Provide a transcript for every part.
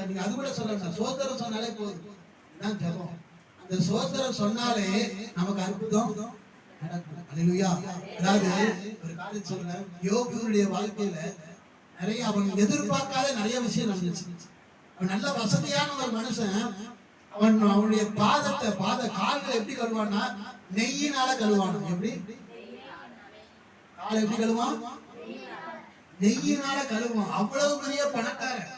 நீங்க அது கூட சொல்லணும், சோத்திரம் சொன்னாலே போதும், இதுதான் ஜெபம். அந்த சோத்திரம் சொன்னாலே நமக்கு அற்புதம் நடக்கும். அல்லேலூயா. அதாவது ஒரு காரியம் சொல்றேன், யோபுடைய வாழ்க்கையில நிறைய அவன் எதிர்பார்க்காத நிறைய விஷயம் நடந்துச்சு. அவன் நல்ல வசதியான ஒரு மனுஷன். அவனுடைய பாத கால்களை எப்படி கழுவான்னா நெய்யினால கழுவான். எப்படி காலை எப்படி கழுவான்? நெய்யினால கழுவான். அவ்வளவு பெரிய பணக்காரன்.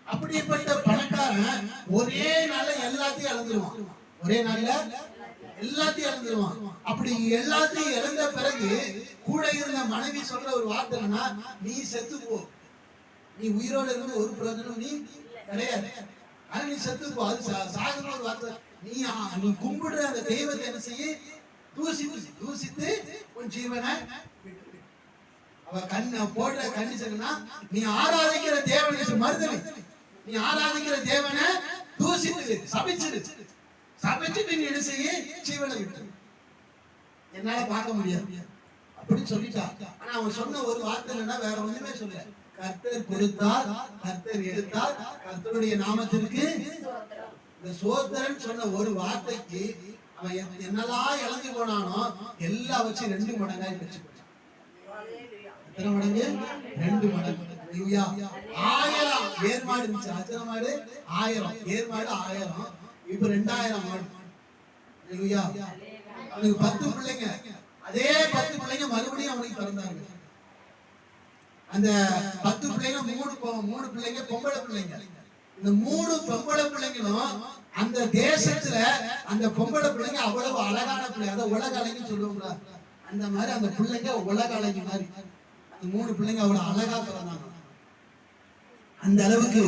அப்படிப்பட்ட பணக்காரன் ஒரே நாள்ல எல்லாத்தையும் இழந்துருவான். ஒரே நாள்ல எல்லாத்தையும் இழந்துருவான். அப்படி எல்லாத்தையும் இழந்த பிறகு கூட இருந்த மனைவி சொல்ற ஒரு வார்த்தை என்னன்னா, நீ செத்து போ, நீ உயிரோடு இருந்து ஒரு பிரயோஜனம் நீ கிடையாது, ஆனா நீ செத்து போ. அது சாகுற ஒரு வார்த்தை. நீ கும்பிடுற அந்த தெய்வத்தை என்ன செய்ய? தூசித்து உன் ஜீவனை அவ போடுற கண்டிஷன்னா, நீ ஆராதிக்கிற தேவனை மறுதலை, நீ ஆராதிக்கிற தேவனை தூசித்து சபிச்சுட்டு நீ என்ன செய்ய? ஜீவனை விட்டு என்னால பார்க்க முடியாது அப்படின்னு சொல்லிட்டா. ஆனா அவன் சொன்ன ஒரு வார்த்தை என்னன்னா, வேற ஒண்ணுமே சொல்ல, கர்த்தர் கொடுத்தார், கர்த்தர் எடுத்தார், கர்த்தருடைய நாமத்திற்கு இந்த சோத்திரன் சொன்ன ஒரு வார்த்தைக்கு அவன் என்னெல்லாம் இழந்து போனானோ எல்லாம் வச்சு 2 மடங்காய் வச்சு போட்டான். எத்தனை மடங்கு? 2 மடங்கு. 1000 ஏர்மாடு இருந்துச்சு. அத்தனை மாடு 1000, ஏர்மாடு 1000, இப்ப 2000 மாடு. அவனுக்கு 10 பிள்ளைங்க. அதே 10 பிள்ளைங்க மறுபடியும் அவனுக்கு பிறந்தாங்க. அந்த 10 பிள்ளைங்க 3 பிள்ளைங்க பொம்பளை பிள்ளைங்க. இந்த 3 பொம்பளை பிள்ளைங்களும் அந்த தேசத்துல அந்த பொம்பளை பிள்ளைங்க அவ்வளவு அழகான பிள்ளை. அதை உலக அழகின்னு சொல்லுவோம்ல, அந்த மாதிரி அந்த பிள்ளைங்க உலக அழகி மாதிரி. அந்த 3 பிள்ளைங்க அவ்வளவு அழகா பிறந்தாங்க. அந்த அளவுக்கு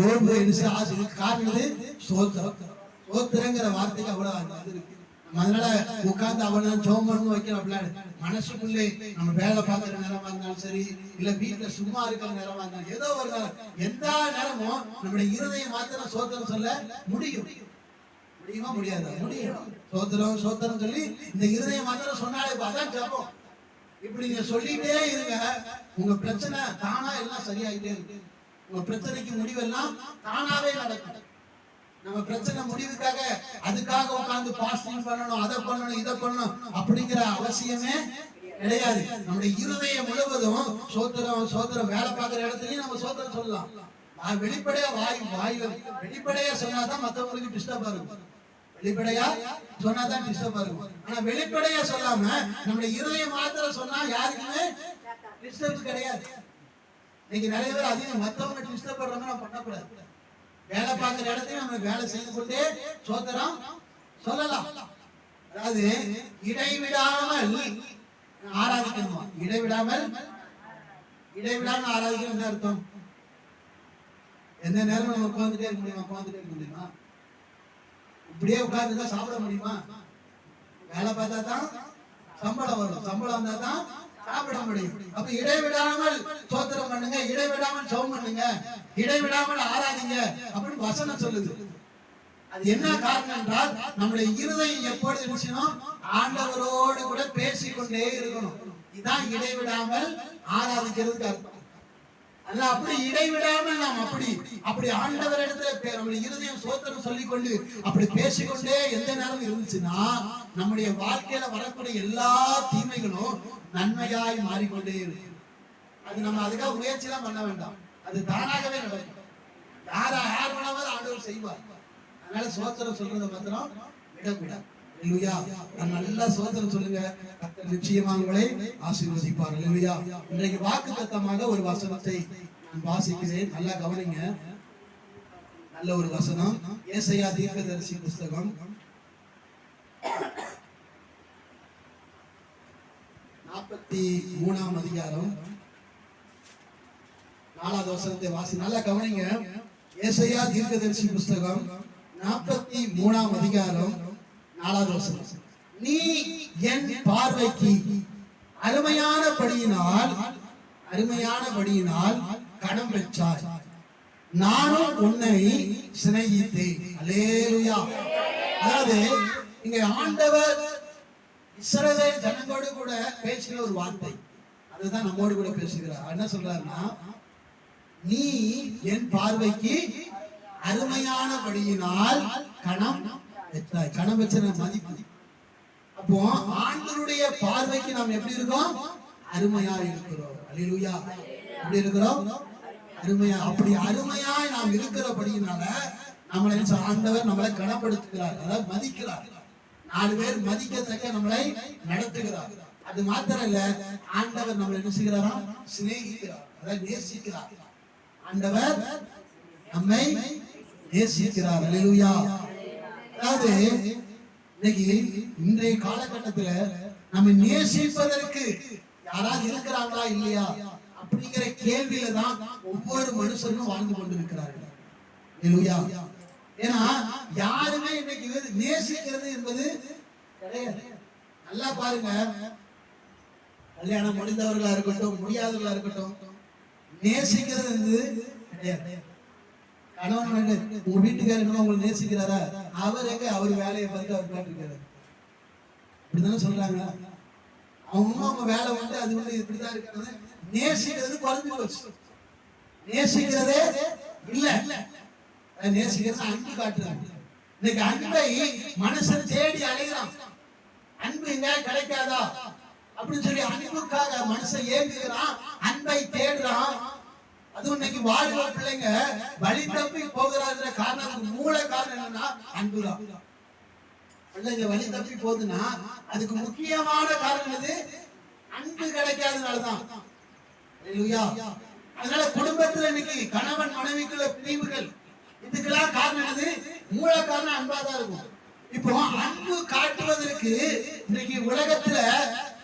யோபு ஆசை காரணது சோத்திரங்கிற வார்த்தைக்கு அவ்வளவு அது இருக்கு. அதனால உட்கார்ந்து அவனை ஜெபம் பண்ணணும் வைக்கிறோம். மனசுக்குள்ளே நம்ம வேலை பார்க்கிற நேரமா இருந்தாலும் சரி, இல்ல வீட்டுல சும்மா இருக்கிற நேரமா இருந்தாலும், ஏதோ ஒரு நேரம், எந்த நேரமும் நம்முடைய இருதயம் மாத்திரம் சோத்திரம் சொல்ல முடியுமா? முடியாது. முடியும். சோத்திரம் சொல்லி இந்த இருதயம் மாத்திரம் சொன்னாலே அதான் ஜெபம். இப்படி நீங்க சொல்லிட்டே இருங்க, உங்க பிரச்சனை தானா எல்லாம் சரியாயிட்டே இருக்கு. உங்க பிரச்சனைக்கு முடிவெல்லாம் தானாவே நடக்கும். நம்ம பிரச்சனை முடிவுக்காக அதுக்காக உட்கார்ந்து பாஸ்டிங் பண்ணணும், அதை பண்ணணும், இதை பண்ணணும் அப்படிங்கிற அவசியமே கிடையாது. நம்முடைய இருதயம் முழுவதும் சோத்திரம் வேலை பார்க்கிற இடத்துலயும் நம்ம சோத்திரம் சொல்லலாம். வெளிப்படையா வாயில வெளிப்படையா சொன்னாதான் மற்றவங்களுக்கு டிஸ்டர்பா இருக்கும். வெளிப்படையா சொன்னாதான் டிஸ்டர்பா இருக்கும். ஆனா வெளிப்படையா சொல்லாம நம்முடைய இருதயம் மாத்திரம் சொன்னா யாருக்குமே டிஸ்டர்ப் கிடையாது. இன்னைக்கு நிறைய பேர் அதிகம் மற்றவங்க டிஸ்டர்ப் பண்றாங்க, நம்ம பண்ணக்கூடாது. வேலை பார்க்கிற இடத்தையும் நம்ம வேலை செய்து கொண்டே சோத்திரம் சொல்லலாம். அதாவது இடைவிடாமல் ஆராதிக்கணுமா? இடைவிடாமல் ஆராதிக்கணும் அர்த்தம். எந்த நேரம் நம்ம உட்கார்ந்துட்டே இருக்க முடியுமா? இப்படியே உட்கார்ந்துதான் சாப்பிட முடியுமா? வேலை பார்த்தா தான் சம்பளம் வரும், சம்பளம் வந்தா தான் சாப்பிட முடியும். அப்ப இடைவிடாமல் சோத்திரம் பண்ணுங்க, இடைவிடாமல் ஜெபம் பண்ணுங்க, இடைவிடாமல் ஆராதிங்க அப்படின்னு வசனம் சொல்லுது. அது என்ன காரணம் என்றால், நம்முடைய இருதயம் எப்பொழுது இருக்கணும்? ஆண்டவரோடு கூட பேசிக்கொண்டே இருக்கணும். இதுதான் இடைவிடாமல் ஆராதிக்கிறதுக்கு அர்த்தம். அல்ல, அப்படி இடைவிடாமல் நாம் அப்படி ஆண்டவர் இடத்துல நம்முடைய இருதயம் சோத்திரம் சொல்லிக்கொண்டு அப்படி பேசிக்கொண்டே எந்த நேரம் இருந்துச்சுன்னா, நம்முடைய வாழ்க்கையில வரக்கூடிய எல்லா தீமைகளும் நன்மையாய் மாறிக்கொண்டே இருக்கு. அது நம்ம அதுக்காக முயற்சி எல்லாம் பண்ண வேண்டாம், அது தானாகவே நடக்கும். யார் வேணாலும் ஆண்டவர் செய்வார். அதனால சோத்திரம் சொல்றதை மாத்திரம் விடக்கூடாது. நல்லா சோத்திரம் சொல்லுங்க, கர்த்தர் நிச்சயமா உங்களை ஆசீர்வதிப்பார். அல்லேலூயா. இன்றைக்கு வாக்குத்தத்தமாக ஒரு வசனத்தை நான் வாசிக்கிறேன், நல்லா கவனிங்க. நல்ல ஒரு வசனம், ஏசாயா தீர்க்கதரிசி புஸ்தகம் 43ஆம் அதிகாரம் 4வது வசனத்தை வாசி. நல்லா கவனிங்க. ஏசாயா தீர்க்கதரிசி புஸ்தகம் 43ஆம் அதிகாரம் 4வது வசனம். நீ என் பார்வைக்கு அருமையானபடியினால் கனம் பெற்றாய், நானும் உன்னை சிநேகித்தேன். அல்லேலூயா. அதாவது இங்க ஆண்டவர் இஸ்ரவேல் ஜனங்களோடு கூட பேசுகிற ஒரு வார்த்தை, அதுதான் நம்மோடு கூட பேசுகிறார். என்ன சொல்றாருன்னா, நீ என் பார்வைக்கு அருமையானபடியினால் கணம் பெற்றாய். கணம் வச்ச மதிப்பு. அப்போ ஆண்டவருடைய பார்வைக்கு நாம் எப்படி இருக்கோம்? அருமையா இருக்கிறோம். அல்லேலூயா. எப்படி இருக்கிறோம்? அருமையா. அப்படி அருமையாய் நாம் இருக்கிறபடியினால நம்மளை ஆண்டவர் நம்மளை கனப்படுத்துகிறார், அதாவது மதிக்கிறார். 4 பேர் மதிக்கத்தக்க நம்மளை நடத்துகிறார். அது மாத்திரம் இல்ல, ஆண்டவர் நம்மளை என்ன செய்கிறாரா? சிநேகிக்கிறார், அதாவது நேசிக்கிறார். ஆண்டவர் நம்மை நேசிக்கிறார். அல்லேலூயா. அதாவது இன்னைக்கு இன்றைய காலகட்டத்துல நம்ம நேசிப்பதற்கு யாராவது இருக்கிறாங்களா இல்லையா அப்படிங்கிற கேள்வியில தான் ஒவ்வொரு மனுஷனும் வாழ்ந்து கொண்டிருக்கிறார்கள். அல்லேலூயா. ஏன்னா யாருமே இன்னைக்கு நேசிக்கிறது என்பது கிடையாது. நல்லா பாருங்க, கல்யாணம் முடிந்தவர்களா இருக்கட்டும், முடியாதவர்களா இருக்கட்டும், நேசிக்கிறது கிடையாது. கணவன் உங்க வீட்டுக்காரர் உங்களை நேசிக்கிறாரா? அவர் எங்க அவர் வேலையை பார்த்து அவர் கேட்டிருக்காரு. இப்படிதானே சொல்றாங்க. அவங்க வேலை வந்து அது வந்து இப்படிதான் இருக்கிறது. நேசிக்கிறது குறைஞ்சு போச்சு. நேசிக்கிறதே இல்ல. நேசிக்கிறது அன்பு காட்டுறாங்க. இன்னைக்கு அன்பை மனுஷன் தேடி அலைகிறான். அன்பு எங்க கிடைக்காதா அப்படின்னு சொல்லி அன்புக்காக மனுஷன் ஏங்குகிறான், அன்பை தேடுறான். அதுவும் இன்னைக்கு வாழ்வ பிள்ளைங்க வழி தப்பி போகிறாங்கிற காரணம், மூல காரணம் என்னன்னா அன்புதான். பிள்ளைங்க வழி தப்பி போகுதுன்னா அதுக்கு முக்கியமான காரணம் எது? அன்பு கிடைக்காதனாலதான். அதனால குடும்பத்துல இன்னைக்கு கணவன் மனைவிக்குள்ள பிரிவுகள், இதுக்கெல்லாம் காரணம் என்னது? மூல காரணம் அன்பாதான் இருக்கும். இப்போ அன்பு காட்டுவதற்கு இன்னைக்கு உலகத்துல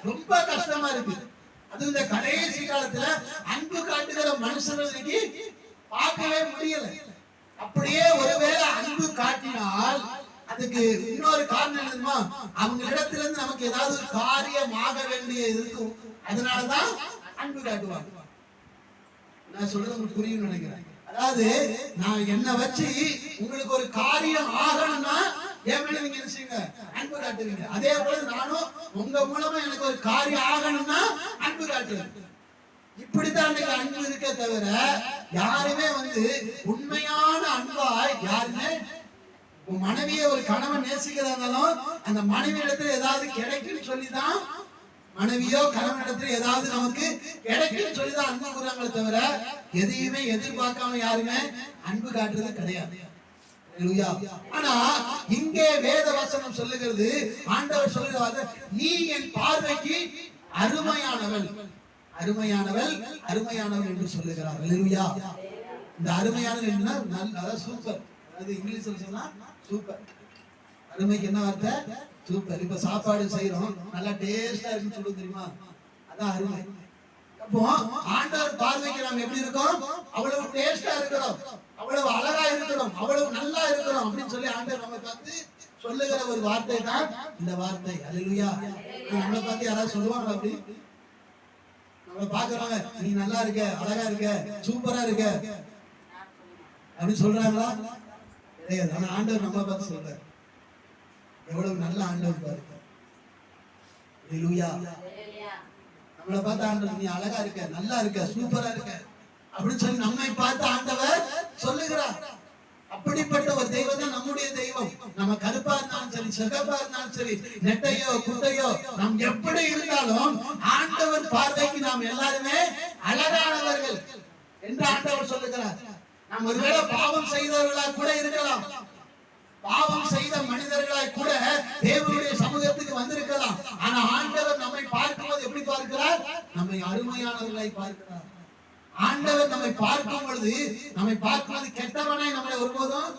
ரொம்ப கஷ்டமா இருக்கு. அது இந்த கடைசி காலத்துல அன்பு காட்டுகிற மனுஷர்கள் இன்னைக்கு பார்க்கவே முடியல. அப்படியே ஒருவேளை அன்பு காட்டினால் அதுக்கு இன்னொரு காரணம் என்னதுமா? அவங்க இடத்துல இருந்து நமக்கு ஏதாவது ஒரு காரியம் ஆக வேண்டிய இருக்கும். அதனாலதான் அன்பு காட்டுவாங்க. நான் சொல்றது உங்களுக்கு புரியும் நினைக்கிறேன். அதாவது நான் என்ன வச்சு உங்களுக்கு ஒரு காரியம் ஆகணும்னா என் மேல நீங்க என்ன செய்யுங்க? அன்பு காட்டுவீங்க. அதே போல நானும் உங்க மூலமா எனக்கு ஒரு காரியம் ஆகணும்னா அன்பு காட்டுவேன். இப்படித்தான் அன்பு இருக்க தவிர யாருமே வந்து உண்மையான அன்பாய் யாருமே உன் மனைவியை ஒரு கணவன் நேசிக்கிறதாலும் அந்த மனைவி இடத்துல ஏதாவது கிடைக்குன்னு சொல்லிதான், மனைவியோ கணவன் இடத்துல ஏதாவது நமக்கு கிடைக்குன்னு சொல்லிதான் அன்பு கூறாங்களே தவிர எதையுமே எதிர்பார்க்காம யாருமே அன்பு காட்டுறது கிடையாது. ஆனா இங்கே வேத வசனம் சொல்லுகிறது, ஆண்டவர் சொல்லுகிறார், நீ என் பார்வைக்கு அருமையானவள், அருமையானவள், அருமையானவள் என்று சொல்லுகிறார். அல்லேலூயா. இந்த அருமையானவள் என்ன? நல்ல சூப்பர். அது இங்கிலீஷ்ல சொன்னா சூப்பர். அருமைக்கு என்ன வார்த்தை? சூப்பர். இப்ப சாப்பாடு செய்யறோம், நல்லா டேஸ்டா இருக்குன்னு சொல்லுங்க தெரியுமா? அதான் அருமை. அப்போ ஆண்டவர் பார்வைக்கு நாம் எப்படி இருக்கோம்? அவ்வளவு டேஸ்டா இருக்கிறோம், அவ்வளவு அழகா இருக்கிறோம், அவ்வளவு நல்லா இருக்கிறோம் அப்படின்னு சொல்லி ஆண்டவர் நம்ம பார்த்து சொல்லுகிற ஒரு வார்த்தை தான் இந்த வார்த்தை. அல்லேலூயா. நம்மளை பார்த்து யாராவது சொல்லுவாங்க அப்படி? நம்மளை பாக்குறாங்க, நீ நல்லா இருக்க, அழகா இருக்க, சூப்பரா இருக்க அப்படின்னு சொல்றாங்களா? கிடையாது. ஆனா ஆண்டவர் நம்மளை பார்த்து சொல்றாரு. எவ்வளவு நல்ல ஆண்டவர் பாருங்க. அல்லேலூயா. நம்மளை பார்த்து ஆண்டவர் நீ அழகா இருக்க, நல்லா இருக்க, சூப்பரா இருக்க அப்படின்னு சொல்லி நம்மை பார்த்து ஆண்டவர் சொல்லுகிறார். அப்படிப்பட்ட ஒரு தெய்வம் தான் நம்முடைய தெய்வம். நம்ம கருப்பா இருந்தாலும் சரி, சிகப்பா இருந்தாலும் சரி, நெட்டையோ குட்டையோ நாம் எப்படி இருந்தாலும் ஆண்டவர் பார்வைக்கு நாம் எல்லாருமே அழகானவர்கள் என்று ஆண்டவர் சொல்லுகிறார். நாம் ஒருவேளை பாவம் செய்தவர்களாக கூட இருக்கலாம், பாவம் செய்த மனிதர்களாய் கூட தேவனுடைய சமூகத்துக்கு வந்திருக்கலாம். ஆனா ஆண்டவர் நம்மை பார்க்கும்போது எப்படி பார்க்கிறார்? நம்மை அருமையானவர்களாய் பார்க்கிறார். ஆண்டவர் நம்மை பார்க்கும் பொழுது, நம்மை பார்க்கும்போது கெட்டவனை நம்மளை ஒருபோதும்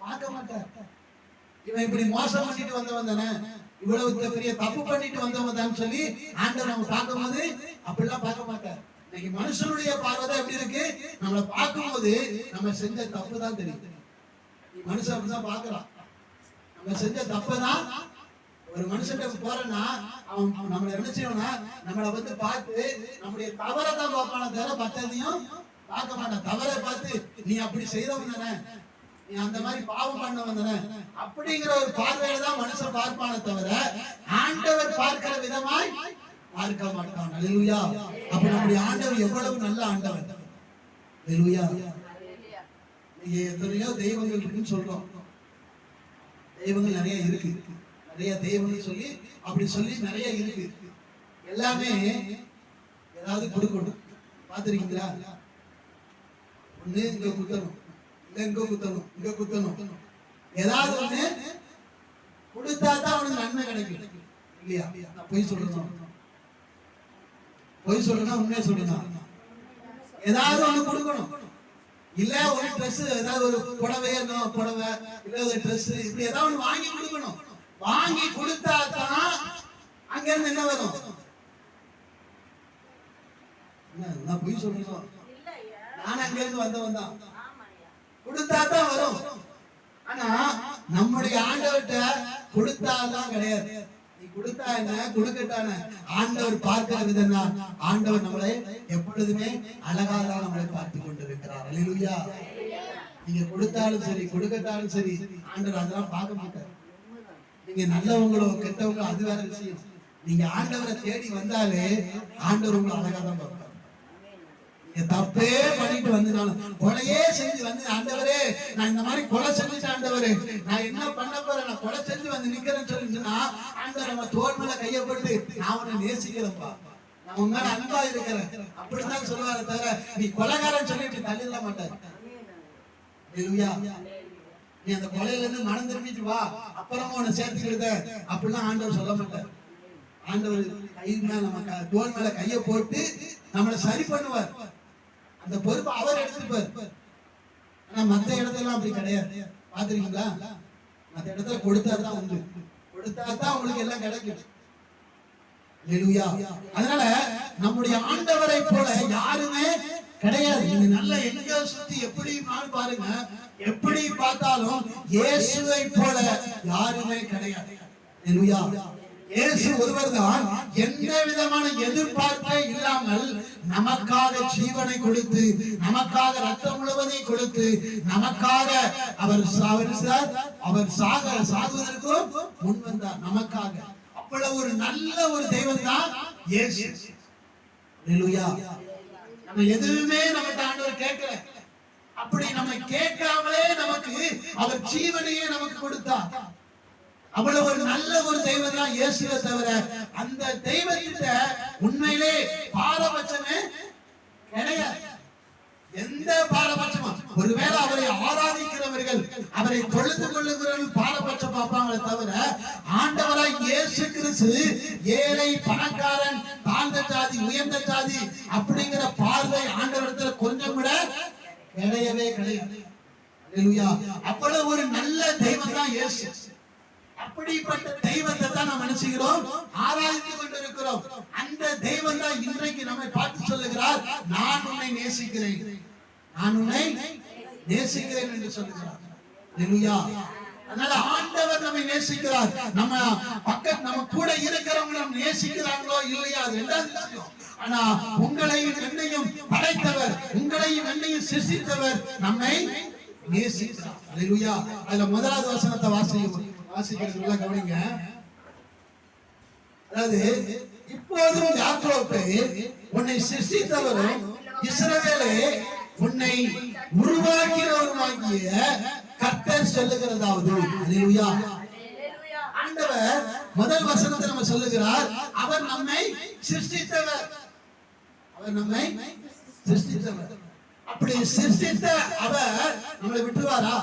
பார்க்க மாட்டார். இவன் இப்படி மோசம் பண்ணிட்டு வந்தவன் தானே, இவ்வளவு பெரிய தப்பு பண்ணிட்டு வந்தவன் தான் சொல்லி ஆண்டவர் நம்ம பார்க்கும்போது அப்படிலாம் பார்க்க மாட்டார். இன்னைக்கு மனுஷனுடைய பார்வை எப்படி இருக்கு? நம்மளை பார்க்கும்போது நம்ம செஞ்ச தப்பு தான் தெரியும். மனுஷன் அப்படிதான் பாக்குறான். நம்ம செஞ்ச தப்பதான். ஒரு மனுஷன் போறேன்னா அவன் நம்மளை என்ன செய்யணும்னா நம்மளை வந்து பார்த்து நம்முடைய தவறை தான் பார்ப்பான தவிர பத்ததையும் பார்க்க மாட்டான். தவறை பார்த்து நீ அப்படி செய்தவன் தானே, நீ அந்த மாதிரி பாவம் பண்ணவன் தானே அப்படிங்கிற ஒரு பார்வையில தான் மனுஷன் பார்ப்பான தவிர ஆண்டவர் பார்க்கிற விதமாய் பார்க்க மாட்டான். அல்லேலூயா. அப்ப நம்முடைய ஆண்டவர் எவ்வளவு நல்ல ஆண்டவர். அல்லேலூயா. எத்தனையோ தெய்வங்கள் இருக்குன்னு சொல்றோம். தெய்வங்கள் நிறைய இருக்கு, நிறைய தெய்வங்கள் சொல்லி அப்படி சொல்லி நிறைய இருக்கு. எல்லாமே ஏதாவது கொடுக்கணும். பாத்துருக்கீங்களா? ஒண்ணு இங்க குத்தணும், இல்ல இங்க குத்தணும், இங்க குத்தணும். ஏதாவது ஒண்ணு கொடுத்தா தான் அவனுக்கு நன்மை கிடைக்கும் இல்லையா? நான் பொய் சொல்லணும், பொய் சொல்லணும், உண்மையை சொல்லணும். ஏதாவது ஒண்ணு கொடுக்கணும். இல்ல ஒரு ட்ரெஸ், ஏதாவது ஒரு புடவை இல்ல ஒரு ட்ரெஸ், இப்படி ஏதாவது ஒண்ணு வாங்கி கொடுக்கணும். வாங்கி கொடுத்தா தான் அங்க இருந்து என்ன வரும்? நான் பொய் சொல்லணும், நான் அங்க இருந்து வந்தவன் தான். கொடுத்தா தான் வரும். ஆனா நம்முடைய ஆண்டவர்கிட்ட கொடுத்தாதான் கிடையாது. நீ கொடுத்தா என்ன, கொடுக்கட்டான ஆண்டவர் பார்க்கிற விதம் தான். ஆண்டவர் நம்மளை எப்பொழுதுமே அழகாதான் நம்மளை பார்த்து கொண்டிருக்கிறார். அல்லேலூயா. நீங்க கொடுத்தாலும் சரி, கொடுக்கட்டாலும் சரி, ஆண்டவர் அதெல்லாம் பார்க்க மாட்டார். நீங்க நல்லவங்களோ கெட்டவங்களோ அது வேற விஷயம். நீங்க ஆண்டவரை தேடி வந்தாலே ஆண்டவர் உங்களை அழகாதான் பார்ப்பார். தப்பே பண்ணிட்டு வந்தாலும், கொலையே செஞ்சு வந்து, ஆண்டவரே நான் இந்த மாதிரி கொலை செஞ்சுட்டு, ஆண்டவரே நான் என்ன பண்ண போறேன், நான் கொலை செஞ்சு வந்து நிக்கிறேன்னு சொல்லிச்சுன்னா, ஆண்டவர் நம்ம தோல் மேல கையப்பட்டு நான் உன்னை நேசிக்கிறேன்ப்பா, நான் உன் மேல அன்பா இருக்கிறேன் அப்படித்தான் சொல்லுவாரு தவிர நீ கொலைகாரன் சொல்லிட்டு தள்ளிட மாட்டார். நீ அந்த கொலையில இருந்து மனம் திரும்பிட்டு வா, அப்புறமா உன்னை சேர்த்துக்கிட்ட அப்படிலாம் ஆண்டவர் சொல்ல மாட்டார். ஆண்டவர் கை மேல நம்ம தோல் மேல கைய போட்டு நம்மளை சரி பண்ணுவார். அந்த பொறுப்பு அவர் எடுத்துப்பார். ஆனா மத்த இடத்துல அப்படி கிடையாது. பாத்துருக்கீங்களா? மத்த இடத்துல கொடுத்தாதான் உண்டு, கொடுத்தாதான் உங்களுக்கு எல்லாம் கிடைக்கும். அல்லேலூயா. அதனால நம்முடைய ஆண்டவரை போல யாருமே கிடையாது. நீங்க நல்ல எங்க சுத்தி எப்படி பாருங்க, எப்படி பார்த்தாலும் இயேசுவை போல யாருமே கிடையாது. அல்லேலூயா. இயேசு ஒருவர் தான் எந்த விதமான எதிர்பார்ப்பே இல்லாமல் நமக்காக ஜீவனை கொடுத்து, நமக்காக ரத்தம் முழுவதையும் கொடுத்து, நமக்காக அவர் சாகுவதற்கும் முன் வந்தார். நமக்காக அவ்வளவு ஒரு நல்ல ஒரு தெய்வம் தான் இயேசு. அல்லேலூயா. நம்ம எதுவுமே நமக்கு ஆண்டவர் கேட்கல. அப்படி நம்ம கேட்காமலே நமக்கு அவர் ஜீவனையே நமக்கு கொடுத்தார். அவ்வளவு ஒரு நல்ல ஒரு தெய்வம் தான் இயேசுவை தவிர அந்த தெய்வத்திட்ட உண்மையிலே பாரபட்சமே கிடையாது. எந்த பாரபட்சமும், ஒருவேளை அவரை ஆராதிக்கிறவர்கள், அவரை தொழுது கொள்ளுகிறவர்கள் பாரபட்சம் பார்ப்பாங்களே தவிர ஆண்டவராய் இயேசு கிறிஸ்து ஏழை பணக்காரன், தாழ்ந்த ஜாதி உயர்ந்த ஜாதி அப்படிங்கிற பார்வை ஆண்டவரத்துல கொஞ்சம் கூட கிடையவே கிடையாது. அல்லேலூயா. அவ்வளவு ஒரு நல்ல தெய்வம் தான் இயேசு. அப்படிப்பட்ட தெய்வத்தை தான் நாம் நினைச்சுகிறோம், ஆராய்ந்து கொண்டிருக்கிறோம். அந்த தெய்வம் தான் இன்றைக்கு நம்மை பார்த்து சொல்லுகிறார், நான் உன்னை நேசிக்கிறேன், நான் உன்னை நேசிக்கிறேன் என்று சொல்லுகிறார். அல்லேலூயா. அதனால ஆண்டவர் நம்மை நேசிக்கிறார். நம்ம பக்கத்து நம்ம கூட இருக்கிறவங்க நம்ம நேசிக்கிறாங்களோ இல்லையா அது ரெண்டாவது விஷயம். ஆனா உங்களையும் என்னையும் படைத்தவர், உங்களையும் என்னையும் சிருஷ்டித்தவர் நம்மை நேசிக்கிறார். அல்லேலூயா. அதுல முதலாவது வசனத்தை வாசிக்கிறதுல கவனிங்க. அதாவது இப்போதும் யாக்கோபே உன்னை சிருஷ்டித்தவரும் இஸ்ரவேலே உன்னை உருவாக்கினவருமாகிய கர்த்தர் சொல்லுகிறதாவது. அல்லேலூயா. ஆண்டவர் முதல் வசனத்தை நம்ம சொல்லுகிறார், அவர் நம்மை சிருஷ்டித்தவர், அவர் நம்மை சிருஷ்டித்தவர். அப்படி சிருஷ்டித்த அவர் நம்மளை விட்டுவாரா?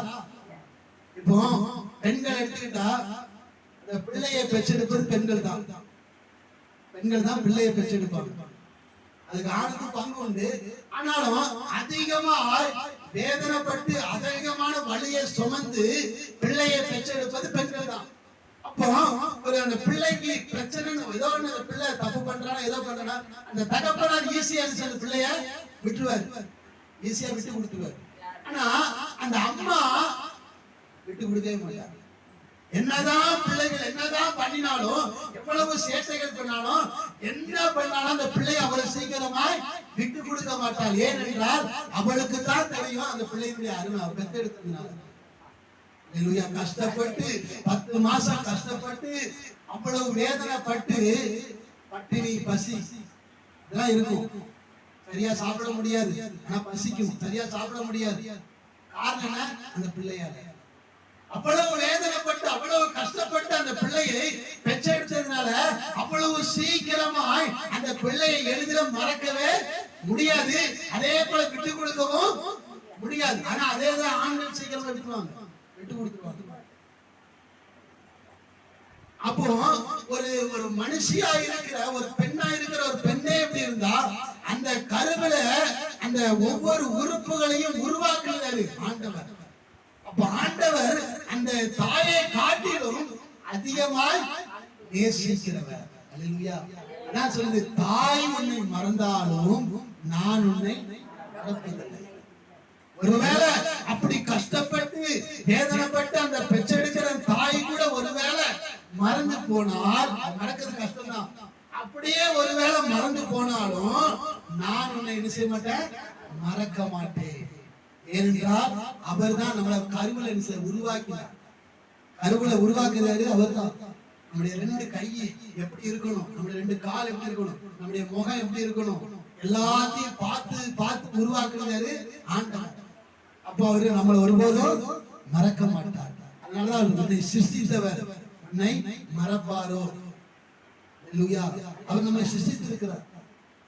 இப்போ பெண்கள் எடுத்துக்கிட்டா இந்த பிள்ளையை பெற்றெடுப்பது பெண்கள் தான். பெண்கள் தான் பிள்ளையை பெற்றெடுப்பாங்க. அதுக்கு ஆணுக்கு பங்கு உண்டு. ஆனாலும் அதிகமா வேதனைப்பட்டு அதிகமான வலியை சுமந்து பிள்ளையை பெற்றெடுப்பது பெண்கள் தான். அப்போ ஒரு அந்த பிள்ளைக்கு பிரச்சனை, ஏதோ ஒண்ணு அந்த பிள்ளை தப்பு பண்றானா ஏதோ பண்றானா, அந்த தகப்பனார் ஈஸியா அந்த பிள்ளைய விட்டுருவாரு, ஈஸியா விட்டு கொடுத்துருவாரு. ஆனா அந்த அம்மா விட்டு கொடுக்கவே மாட்டார். என்னதான் பிள்ளைகள் என்னதான் பண்ணினாலும், எவ்வளவு சேட்டைகள் பண்ணாலும், என்ன பண்ணாலும் அந்த பிள்ளை அவ்வளவு சீக்கிரமாய் விட்டு கொடுக்க மாட்டாள். ஏனென்றால் அவளுக்கு தான் தெரியும் அந்த பிள்ளையுடைய அருமை. அவள் பெற்றெடுத்ததுனால கஷ்டப்பட்டு 10 மாசம் கஷ்டப்பட்டு அவ்வளவு வேதனைப்பட்டு பட்டினி பசி இதெல்லாம் இருக்கும். சரியா சாப்பிட முடியாது, ஆனா பசிக்கும். சரியா சாப்பிட முடியாது, காரணம் என்ன? அந்த பிள்ளையால அவ்வளவு வேதனைப்பட்டு அவ்வளவு கஷ்டப்பட்டு அந்த பிள்ளையை பெற்றெடுத்ததுனால அவ்வளவு சீக்கிரமாய் அந்த பிள்ளையை எளிதில் மறக்கவே முடியாது. அதே போல விட்டு கொடுக்கவும் முடியாது. ஆனா அதேதான் ஆண்கள் சீக்கிரமா விட்டுருவாங்க, விட்டு கொடுத்துருவாங்க. அப்போ ஒரு மனுஷியா இருக்கிற ஒரு பெண்ணா இருக்கிற ஒரு பெண்ணே எப்படி இருந்தா அந்த கருவில அந்த ஒவ்வொரு உறுப்புகளையும் உருவாக்குறாரு ஆண்டவர். அப்ப ஆண்டவர் அந்த தாயை காட்டிலும் அதிகமாய் நேசிக்கிறவர். அல்லேலூயா. நான் சொல்றது, தாய் உன்னை மறந்தாலும் நான் உன்னை மறப்பதில்லை. ஒருவேளை அப்படி கஷ்டப்பட்டு வேதனைப்பட்டு அந்த பெற்றெடுக்கிற தாய் கூட ஒருவேளை மறந்து போனால், மறக்கிறது கஷ்டம் தான். அப்படியே ஒருவேளை மறந்து போனாலும் நான் உன்னை என்ன செய்ய மாட்டேன், மறக்க மாட்டேன். ஏனென்றால் அவர் தான் நம்மளை கருவில உருவாக்கினார். கருவில உருவாக்குறாரு அவர் தான். நம்முடைய 2 கை எப்படி இருக்கணும், நம்முடைய 2 கால் எப்படி இருக்கணும், நம்முடைய முகம் எப்படி இருக்கணும், எல்லாத்தையும் பார்த்து பார்த்து உருவாக்குறாரு ஆண்டவர். அப்போ அவரு நம்மளை ஒருபோதும் மறக்க மாட்டார். அதனாலதான் உன்னை சிருஷ்டித்தவர் உன்னை மறப்பாரோ? அல்லேலூயா. அவர் நம்மை சிருஷ்டித்திருக்கிறார்.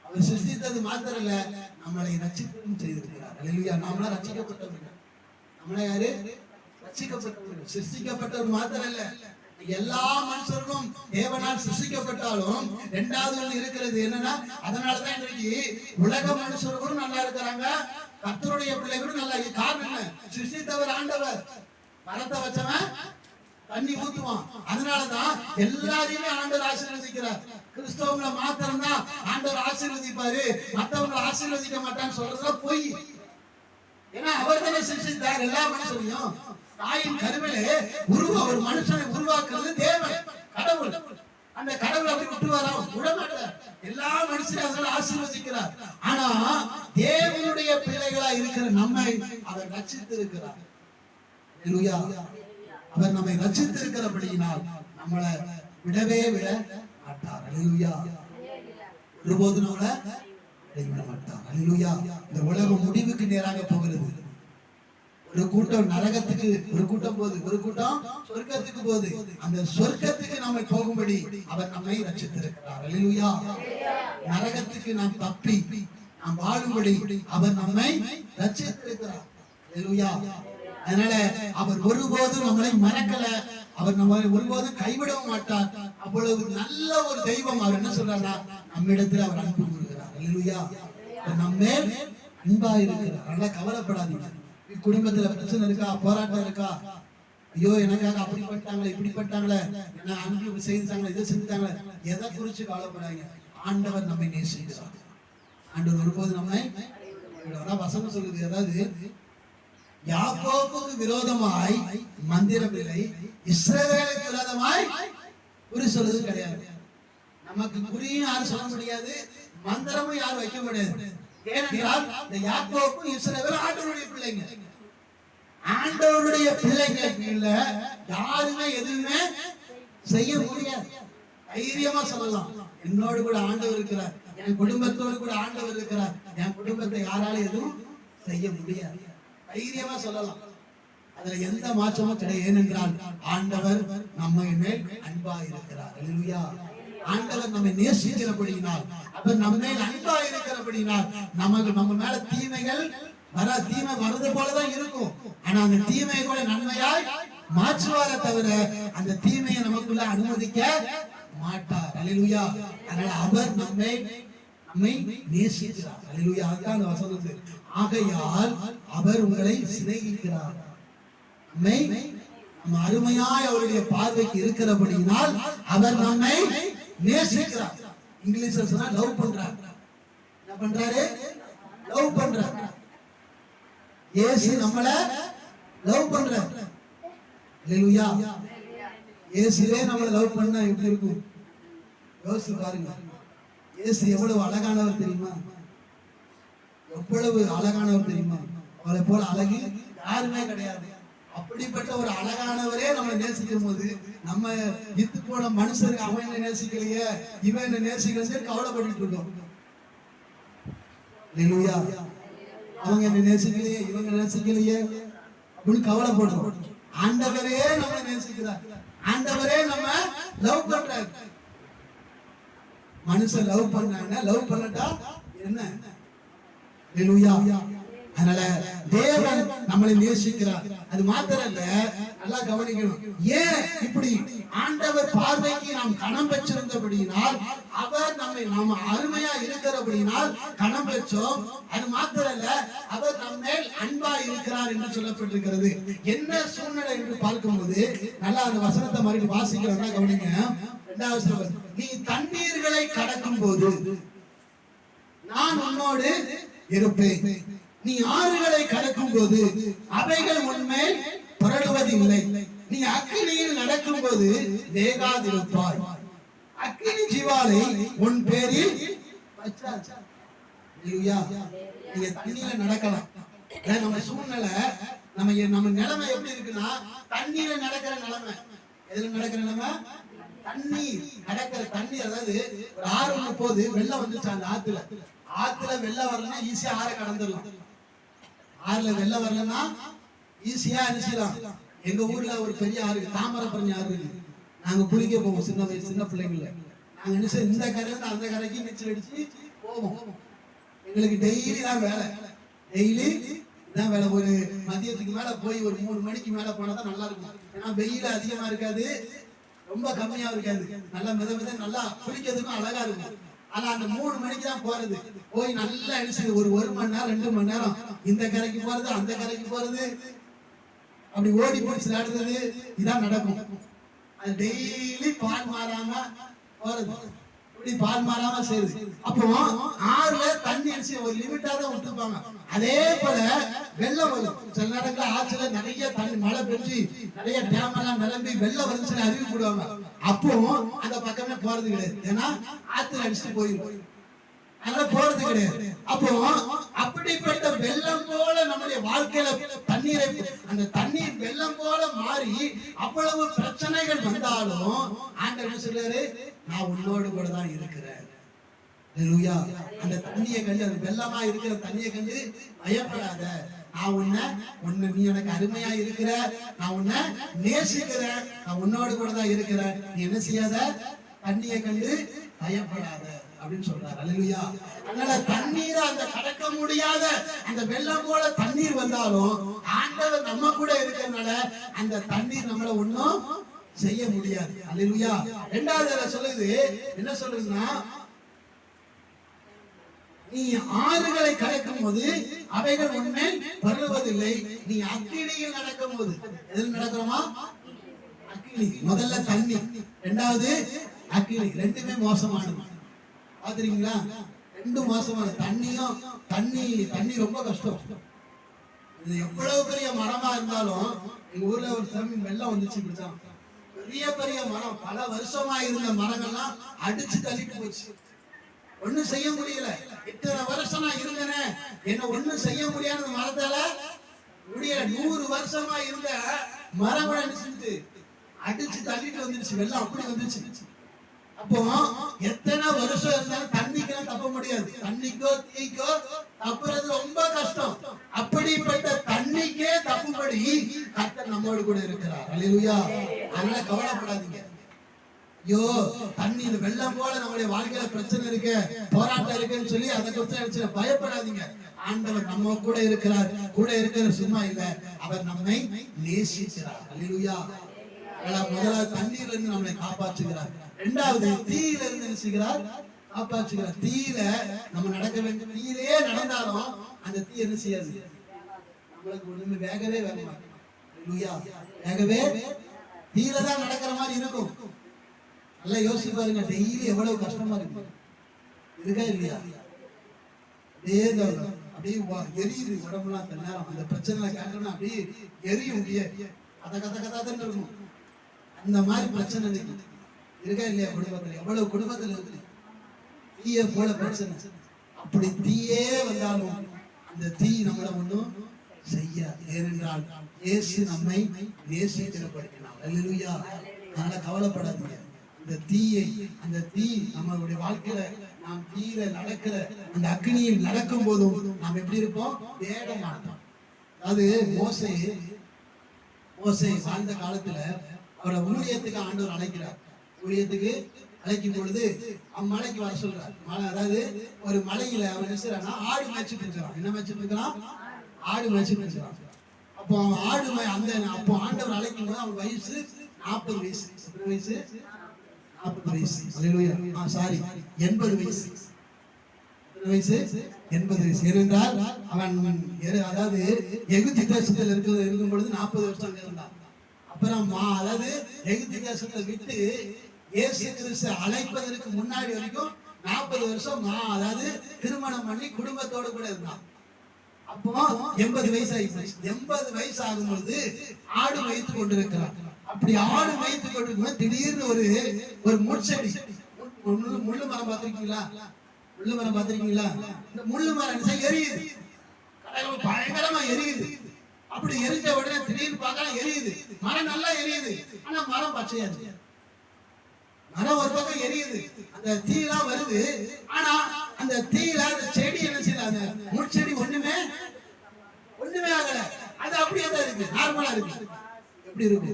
அவர் சிருஷ்டித்தது மாத்திரம் இல்ல, நம்மளை ரட்சிக்கவும் செய்திருக்கிறார். அல்லேலூயா. நாமெல்லாம் ரட்சிக்கப்பட்டவர்கள். நம்மள யாரு? ரட்சிக்கப்பட்டவர்கள். சிருஷ்டிக்கப்பட்டவர் மாத்திரம் இல்ல, எல்லா மனுஷர்களும் தேவனால் சிருஷ்டிக்கப்பட்டாலும் 2வது ஒன்று இருக்கிறது. என்னன்னா, அதனாலதான் இன்றைக்கு உலக மனுஷர்களும் நல்லா இருக்கிறாங்க, கர்த்தருடைய பிள்ளைகளும் நல்லா. காரணம் என்ன? சிருஷ்டித்தவர் ஆண்டவர். மரத்தை வச்சவன் தண்ணி ஊத்துவான். அதனாலதான் எல்லாரையுமே ஆண்டவர் ஆசீர்வதிக்கிறார். கிறிஸ்தவங்களை மாத்திரம் தான் ஆண்டவர் ஆசீர்வதிப்பாரு, மற்றவங்களை ஆசீர்வதிக்க மாட்டான்னு சொல்றதுல போய். ஏன்னா அவர் தானே சிருஷ்டித்தார் எல்லா மனுஷனையும். தாயின் கருவிலே ஒரு மனுஷனை உருவாக்குறது தேவன், கடவுள். அந்த கடவுள் அப்படி விட்டுவாரா? விடமாட்டார். எல்லா மனுஷனையும் ஆசீர்வதிக்கிறார். ஆனா தேவனுடைய பிள்ளைகளா இருக்கிற நம்மை அவர் ரட்சித்திருக்கிறார். அல்லேலூயா. அவர் நம்மை ரட்சித்திருக்கிறபடியினால் நம்மளை விடவே விட மாட்டார். அல்லேலூயா. ஒருபோது நம்மளை விட மாட்டார். அல்லேலூயா. இந்த உலகம் முடிவுக்கு நேராக போகிறது. ஒரு கூட்டம் நரகத்துக்கு, ஒரு கூட்டம் போகுது, ஒரு கூட்டம் சொர்க்கத்துக்கு போகுது. அந்த சொர்க்கத்துக்கு நம்மை போகும்படி அவர் நம்மை ரட்சித்திருக்கிறார். அல்லேலூயா. நரகத்துக்கு நாம் தப்பி நாம் வாழும்படி அவர் நம்மை ரட்சித்திருக்கிறார். அல்லேலூயா. அதனால அவர் ஒருபோதும் நம்மளை மறக்கல, அவர் நம்மை ஒருபோதும் கைவிடவும் மாட்டார். அவ்வளவு நல்ல ஒரு தெய்வம். அவர் என்ன சொல்றாருன்னா, நம்மிடத்தில் அவர் அன்பு கூறுகிறார். அல்லேலூயா. நம்ம மேல் அன்பா இருக்கிறார். அதனால கவலைப்படாதீங்க. குடும்பத்துல பிரச்சனை இருக்கா, போராட்டம் இருக்கா, ஐயோ எனக்காக அப்படி பண்ணிட்டாங்களே இப்படி பண்ணிட்டாங்களே, என்ன அன்பு செய்தாங்களே இதை செஞ்சுட்டாங்களே, எதை குறிச்சு கவலைப்படாங்க. ஆண்டவர் நம்மை நேசிக்கிறார். ஆண்டவர் ஒருபோது நம்மை வசனம் சொல்லுது. அதாவது யாக்கோபுக்கு விரோதமாய் மந்திரம் இல்லை, இஸ்ரவேலுக்கு விரோதமாய் குறி சொல்றது கிடையாது. நமக்கு குறியும் யாரும் சொல்ல முடியாது, மந்திரமும் யாரும் வைக்க முடியாது. ஏனென்றால் இந்த யாக்கோபு இஸ்ரவேல் ஆண்டவருடைய பிள்ளைங்க. ஆண்டவருடைய பிள்ளைங்க யாருமே எதுவுமே செய்ய முடியாது. தைரியமா சொல்லலாம், என்னோடு கூட ஆண்டவர் இருக்கிறார், என் குடும்பத்தோடு கூட ஆண்டவர் இருக்கிறார், என் குடும்பத்தை யாராலும் எதுவும் செய்ய முடியாது. தைரியமா சொல்லலாம். அதுல எந்த மாற்றமும் கிடையாது. ஏனென்றால் ஆண்டவர் நம்ம மேல் அன்பா இருக்கிறார். அல்லேலூயா. ஆண்டவர் நம்மை நேசிக்கிறபடியினால், அவர் நம்ம மேல் அன்பா இருக்கிறபடியினால் நம்ம மேல தீமைகள் தீமை வர்றது போலதான் இருக்கும். ஆனா அந்த தீமையை கூட நன்மையாய் மாற்றுவார தவிர அந்த தீமையை நமக்குள்ள அனுமதிக்க மாட்டார். அல்லேலூயா. அதனால அவர் நம்மை நேசிக்கிறார். அல்லேலூயா. அதுதான் அந்த வசனத்து. ஆகையால் அவர் உங்களை சிநேகிக்கிறார். நம்ம அருமையாய் அவருடைய பார்வைக்கு இருக்கிறபடியினால் அவர் நம்மை நேசிக்கிறார். இங்கிலீஷ்ல சொன்னா லவ் பண்றார். என்ன பண்றாரு? லவ் பண்றார். இயேசு நம்மள லவ் பண்றார். அல்லேலூயா. இயேசுவே நம்மள லவ் பண்ணா எப்படி இருக்கும் யோசிச்சு பாருங்க. இயேசு எவ்வளவு அழகானவர் தெரியுமா? எவ்வளவு அழகானவர் தெரியுமா? அவரை போல அழகு யாருமே கிடையாது. அப்படிப்பட்ட ஒரு அழகானவரே நம்ம நேசிக்கும் போது நம்ம இத்து போன மனுஷருக்கு அவன் என்ன நேசிக்கலையே, இவன் என்ன நேசிக்கலையே கவலைப்பட்டு இருக்கோம். அவங்க என்ன நேசிக்கலையே, இவங்க நேசிக்கலையே, அப்படின்னு கவலைப்படுறோம். ஆண்டவரே நம்ம நேசிக்கிறார், ஆண்டவரே நம்ம லவ் பண்றாரு. மனுஷன் லவ் பண்ணாங்க, லவ் பண்ணட்டா என்ன? ஹல்லேலூயா. அதனால தேவன் நம்மளை நேசிக்கிறார். அது மாத்திரம் இல்ல, நல்லா கவனிக்கணும். ஏன் இப்படி? ஆண்டவர் பார்வைக்கு நாம் கணம் பெற்றிருந்தபடியினால், அவர் நாம அருமையா இருக்கிறபடியினால் கணம் பெற்றோம். அது மாத்திரம் இல்ல, அவர் நம்மேல் அன்பா இருக்கிறார் என்று சொல்லப்பட்டிருக்கிறது. என்ன சூழ்நிலை என்று பார்க்கும்போது நல்லா அந்த வசனத்தை மறுபடியும் வாசிக்கிறோம்னா கவனிங்க. 2வது வசனம், நீ தண்ணீர்களை கடக்கும் போது நான் உன்னோடு இருப்பேன், நீ ஆறுகளை கடக்கும் போது அவைகள் உன்மேல் புரளுவதில்லை, நீ அக்கினியில் நடக்கும் போது வேகாதிருப்பாய், அக்கினி ஜீவாலை உன் பேரில் வச்சாச்சு. நீங்க தண்ணியில நடக்கலாம். நம்ம சூழ்நிலை, நம்ம நிலைமை எப்படி இருக்குன்னா, தண்ணியில நடக்கிற நிலைமை. எதுல நடக்கிற நிலைமை? தண்ணீர் நடக்கிற தண்ணீர். அதாவது ஒரு ஆறு ஒண்ணு போது வெள்ளம் வந்துச்சு, அந்த ஆத்துல வெள்ளம் வரலன்னா ஈஸியா ஆற கடந்துடலாம். ஆறுல வெள்ளம் வரலன்னா ஈஸியா அனுப்பிச்சிடலாம். எங்க ஊர்ல ஒரு பெரிய ஆறு, தாமரபரணி ஆறு இருக்கு. நாங்க குளிக்க போவோம் சின்ன பிள்ளைங்கள. நாங்க என்ன செய்ய, இந்த கரையில இருந்து அந்த கரைக்கு நீச்சல் அடிச்சு போவோம். எங்களுக்கு டெய்லி தான் வேலை, டெய்லி தான் வேலை. ஒரு மதியத்துக்கு மேல போய் ஒரு 3 மணிக்கு மேல போனாதான் நல்லா இருக்கும். ஏன்னா வெயில் அதிகமா இருக்காது, ரொம்ப கம்மியா இருக்காது, நல்லா மித நல்லா குளிக்கிறதுக்கும் அழகா இருக்கும். ஆனா அந்த 3 மணிக்கு தான் போறது. போய் நல்லா அடிச்சு ஒரு 1 மணி நேரம் 2 மணி நேரம் இந்த கரைக்கு போறது அந்த கரைக்கு போறது, அப்படி ஓடி போய் விளையாடுறது, இதான் நடக்கும். அது டெய்லி பால் மாறாம போறது, இப்படி பால் மாறாம செய்யுது. அப்போ ஆறுல தண்ணி அடிச்சு ஒரு லிமிட்டா தான் விட்டுருப்பாங்க. அதே போல வெள்ளம் வரும். சில நேரங்கள ஆற்றுல நிறைய தண்ணி மழை பெஞ்சு நிறைய டேம் எல்லாம் நிரம்பி வெள்ளம் வருதுன்னு அறிவு போடுவாங்க. அப்போ அந்த பக்கமே போறது கிடையாது, ஏன்னா ஆத்துல அடிச்சுட்டு போயிடும், அதனால போறது கிடையாது. அப்போ அப்படிப்பட்ட வெள்ளம் போல நம்முடைய வாழ்க்கையில தண்ணீரை, அந்த தண்ணீர் வெள்ளம் போல மாறி அவ்வளவு பிரச்சனைகள் வந்தாலும் ஆண்டவர் என்ன சொல்றாரு? நான் உன்னோடு கூட தான் இருக்கிறேன். ஹல்லேலூயா. அந்த தண்ணியை கண்டு, அந்த வெள்ளமா இருக்கிற தண்ணியை கண்டு பயப்படாத, நான் உன்னை நீ எனக்கு அருமையா இருக்கிற, நான் உன்னை நேசிக்கிறேன், நான் உன்னோடு கூட தான் இருக்கிறேன், நீ என்ன செய்யாத, தண்ணியை கண்டு பயப்படாத அப்படின்னு சொல்றாரு. ஹல்லேலூயா. அதனால தண்ணீரை அந்த கடக்க முடியாத அந்த வெள்ளம் போல தண்ணீர் வந்தாலும் ஆண்டவர் நம்ம கூட இருக்கிறதுனால அந்த தண்ணீர் நம்மள ஒண்ணும் செய்ய முடியாது. ஹல்லேலூயா. 2வது சொல்லுது, என்ன சொல்லுதுன்னா, நீ ஆறுகளை கடக்கும் போது அவைகள் உன்மேல் வருவதில்லை, நீ அக்கினியில் நடக்கும் போது. எதில் நடக்கிறோமா? அக்கினி. முதல்ல தண்ணி, 2வது அக்கினி. ரெண்டுமே மோசமானது. பாத்துறீங்களா? ரெண்டும் மோசமானது. தண்ணி ரொம்ப கஷ்டம். இது எவ்வளவு பெரிய மரமா இருந்தாலும், எங்க ஊர்ல ஒரு சமயம் வெள்ளம் வந்துச்சு, இப்படிதான் பெரிய மரம், பல வருஷமா இருந்த மரங்கள்லாம் அடிச்சு தள்ளிட்டு போச்சு. ஒண்ணும் செய்ய முடியல. இத்தனை வருஷம் நான் இருந்தேனே, என்ன ஒண்ணும் செய்ய முடியாத மரத்தால முடியல. 100 வருஷமா இருந்த மரம் அடிச்சு தள்ளிட்டு வந்துருச்சு, வெள்ளம் அப்படி வந்துருச்சு. அப்போ எத்தனை வருஷம் இருந்தாலும் தண்ணிக்கெல்லாம் தப்ப முடியாது. தண்ணிக்கோ தீக்கோ தப்புறது ரொம்ப கஷ்டம். அப்படிப்பட்ட தண்ணிக்கே தப்பும்படி கர்த்தர் நம்மோடு கூட இருக்கிறார். ஹல்லேலூயா. அதனால கவலைப்படாதீங்க. ஐயோ தண்ணி வெள்ளம் போல நம்மளுடைய வாழ்க்கையில பிரச்சனை இருக்கு, போராட்டம் இருக்குன்னு சொல்லி அதை குறித்து பயப்படாதீங்க. ஆண்டவர் நம்ம கூட இருக்கிறார். கூட இருக்கிற சும்மா இல்ல, அவர் நம்மை நேசிக்கிறார். ஹல்லேலூயா. முதலாவது தண்ணீர்ல இருந்து நம்மளை காப்பாற்றுகிறார். 2வது தீயில இருந்து நேசிக்கிறார், காப்பாற்றுகிறார். தீயில நம்ம நடக்க வேண்டும். தீயிலே நடந்தாலும் அந்த தீ என்ன செய்யாது, நம்மளுக்கு ஒண்ணுமே வேகவே வேகமா. ஹல்லேலூயா. வேகவே தீயில தான் நடக்கிற மாதிரி இருக்கும். நல்லா யோசிச்சு பாருங்க, டெய்லி எவ்வளவு கஷ்டமா இருக்கு, இருக்கா இல்லையா? அப்படியே எரியுது உடம்புலாம். அந்த நேரம் அந்த பிரச்சனை கேட்டோம்னா அப்படியே எரியும், அப்படியே கதை இருக்கும். அந்த மாதிரி பிரச்சனை இருக்கா இல்லையா? குடும்பத்துல எவ்வளவு குடும்பத்துல இருக்கு தீய போல பிரச்சனை. அப்படி தீயே வந்தாலும் அந்த தீ நம்மள ஒண்ணும் செய்யாது. ஏனென்றால் இயேசு நம்மை நேசிக்கிறபடியால். ஹல்லேலூயா. அதனால கவலைப்படாதீங்க. அந்த தீ நம்மளுடைய வாழ்க்கையில நாம் தீயில நடக்கிற அந்த அக்னியில் நடக்கும் போதும் நாம் எப்படி இருப்போம்? தேட மாட்டோம். அது மோசே மோசே வாழ்ந்த காலத்துல அவரை ஊழியத்துக்கு ஆண்டவர் அழைக்கிறார். ஊழியத்துக்கு அழைக்கும் பொழுது அம்மலைக்கு வர சொல்றார். மலை, அதாவது ஒரு மலையில அவர் நினைச்சாருன்னா ஆடு மேய்ச்சிட்டு இருக்கிறான். என்ன மேய்ச்சிட்டு இருக்கிறான்? ஆடு மேய்ச்சிட்டு இருக்கிறான். அப்போ அவன் அப்போ ஆண்டவர் அழைக்கும் போது அவன் வயசு 40 வயசு. எத்தனை வயசு? 40 வயசு. அல்லேலூயா. சாரி, 80 வயசு. வயசு 80 வயசு. ஏனென்றால் அவன் அதாவது எகிப்து தேசத்தில் இருக்கும் பொழுது 40 வருஷம் இருந்தான். அப்புறம் அதாவது எகிப்து தேசத்தை விட்டு இயேசு கிறிஸ்து அழைப்பதற்கு முன்னாடி வரைக்கும் 40 வருஷம் அதாவது திருமணம் பண்ணி குடும்பத்தோடு கூட இருந்தான். அப்போ 80 வயசு ஆயிடுச்சு. 80 வயசு ஆகும் பொழுது ஆடு வைத்து கொண்டிருக்கிறான். அப்படி ஆடு வைத்து கொண்டிருக்கும் திடீர்னு ஒரு முட்செடி, முள்ளு மரம் பார்த்திருக்கீங்களா? முள்ளு மரம் பார்த்திருக்கீங்களா? இந்த முள்ளு மரம் எரியுது, பயங்கரமா எரியுது. அப்படி எரிஞ்ச உடனே திடீர்னு பார்க்கலாம் எரியுது. மரம் நல்லா எரியுது, ஆனா மரம் பச்சையா இருக்கு. மரம் ஒரு பக்கம் எரியுது, அந்த தீயெல்லாம் வருது. ஆனா அந்த தீயில அந்த செடி என்ன செய்யல, அந்த முட்செடி ஒண்ணுமே ஆகல. அது அப்படியே தான் இருக்கு, நார்மலா இருக்கு. எப்படி இருக்கு?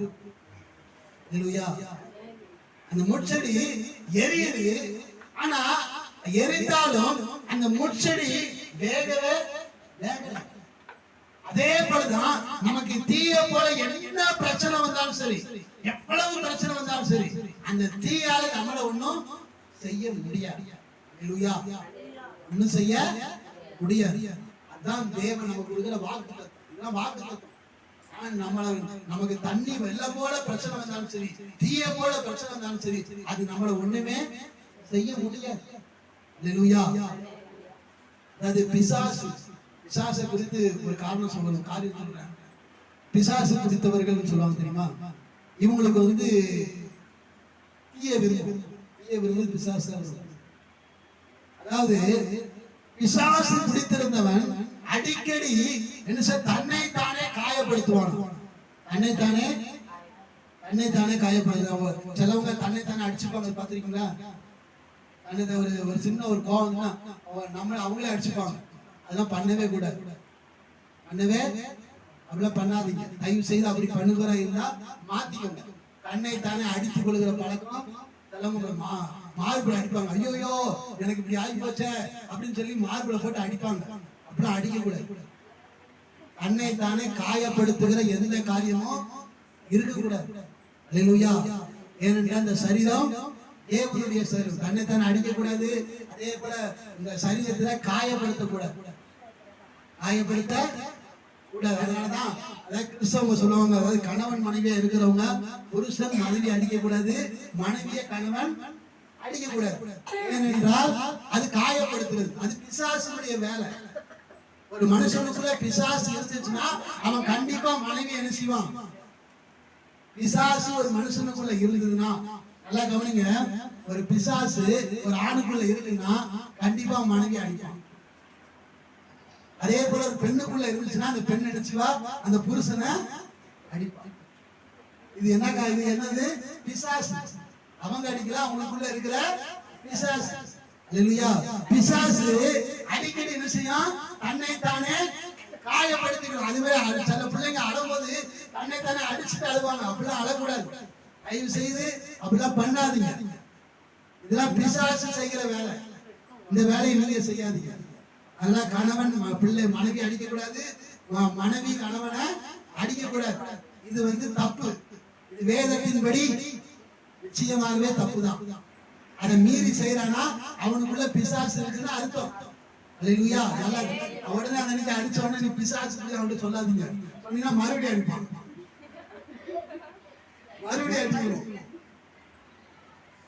அல்லேலூயா. அந்த முட்செடி எரியுது, ஆனா எரிந்தாலும் அந்த முட்செடி வேகவே வேகல. அதே போலதான் நமக்கு தீய போல என்ன பிரச்சனை வந்தாலும் சரி, எவ்வளவு பிரச்சனை வந்தாலும் சரி, அந்த தீயால நம்மள ஒண்ணும் செய்ய முடியாது. அல்லேலூயா. ஒண்ணும் செய்ய முடியாது. அதான் தேவன் நமக்கு கொடுக்கிற வாக்குத்தத்தம். இதெல்லாம் வாக்குத்தத்தம். நமக்கு தண்ணி வெள்ளம் போல பிரச்சனை வந்தாலும் சரி, தீய போல பிரச்சனை வந்தாலும் சரி, அது நம்மள ஒண்ணுமே செய்ய முடியாது. அல்லேலூயா. அதாவது பிசாசை குறித்து ஒரு காரணம் சொல்லணும், காரியம் சொல்றேன். பிசாசு பிடித்தவர்கள் சொல்லுவாங்க தெரியுமா? இவங்களுக்கு தீய விரும்பு பிசாசு. அதாவது பிசாசு பிடித்திருந்தவன் அடிக்கடி என்ன தன்னை தானே காயப்படுத்துவான். தன்னை தானே காயப்படுத்துவாங்க. சிலவங்க தன்னை தானே அடிச்சுப்பாங்க, பாத்திருக்கீங்களா? ஒரு சின்ன ஒரு கோவம் அவங்களே அடிச்சுப்பாங்க. அதெல்லாம் பண்ணவே கூடாது. அப்படிலாம் பண்ணாதீங்க. தயவு செய்து அப்படி பண்ணுகிறா இருந்தா மாத்திக்கோங்க. தன்னை தானே அடித்துக் கொள்கிற பழக்கம் தலைமுறை மார்பிள் அடிப்பாங்க. ஐயோயோ எனக்கு இப்படி ஆகி போச்சே அப்படின்னு சொல்லி மார்பிளை போட்டு அடிப்பாங்க. அப்படிலாம் அடிக்க கூடாது. தன்னை தானே காயப்படுத்துகிற எந்த காரியமும் இருக்கக்கூடாது. அல்லேலூயா. ஏனென்றால் இந்த சரீரம் தேவனுடைய சரீரம். தன்னை தானே அடிக்க கூடாது. அதே போல இந்த சரீரத்துல காயப்படுத்த கூடாது. அதனாலதான் கிறிஸ்தவங்க சொல்லுவாங்க, அதாவது கணவன் மனைவியா இருக்கிறவங்க புருஷன் மனைவி அடிக்க கூடாது, மனைவிய கணவன் அடிக்க கூடாது. ஏனென்றால் அது காயப்படுத்துறது, அது பிசாசுடைய வேலை. ஒரு மனுஷனுக்குள்ள பிசாசு இருந்துச்சுன்னா அவன் கண்டிப்பா மனைவி என்ன செய்வான்? பிசாசு ஒரு மனுஷனுக்குள்ள இருந்ததுன்னா, நல்லா கவனிங்க, ஒரு பிசாசு ஒரு ஆணுக்குள்ள இருக்குன்னா கண்டிப்பா மனைவி அடிப்பான். அதே போல ஒரு பெண்ணுக்குள்ள இருந்துச்சுன்னா அந்த பெண் நினைச்சுவா அந்த புருஷனை அடிப்பான். இது என்னது? பிசாசு. அவங்க அடிக்கல, அவங்களுக்குள்ள இருக்கிற பிசாசு. அல்லேலூயா. பிசாசு அடிக்கடி என்ன செய்யும்? தன்னை தானே காயப்படுத்திக்கணும். அதுவே சில பிள்ளைங்க அழும்போது தன்னை தானே அடிச்சுட்டு அழுவாங்க. அப்படிலாம் அழக்கூடாது. தயவு செய்து அப்படிலாம் பண்ணாதீங்க. இதெல்லாம் பிசாசு செய்கிற வேலை. இந்த வேலையை நீங்க செய்யாதீங்க. அதனால கணவன் பிள்ளை மனைவி அடிக்க கூடாது, மனைவி கணவனை அடிக்க கூடாது. இது தப்பு. இது வேதத்தின்படி நிச்சயமாகவே தப்பு தான். அதை மீறி செய்யறானா அவனுக்குள்ள பிசாசு இருக்குன்னு அர்த்தம். அல்லேலூயா. நல்லா உடனே அன்னைக்கு அடிச்ச உடனே நீ பிசாசு அவன்கிட்ட சொல்லாதீங்க. சொன்னீங்கன்னா மறுபடியும் அடிப்பான், மறுபடியும் அடிக்கணும்.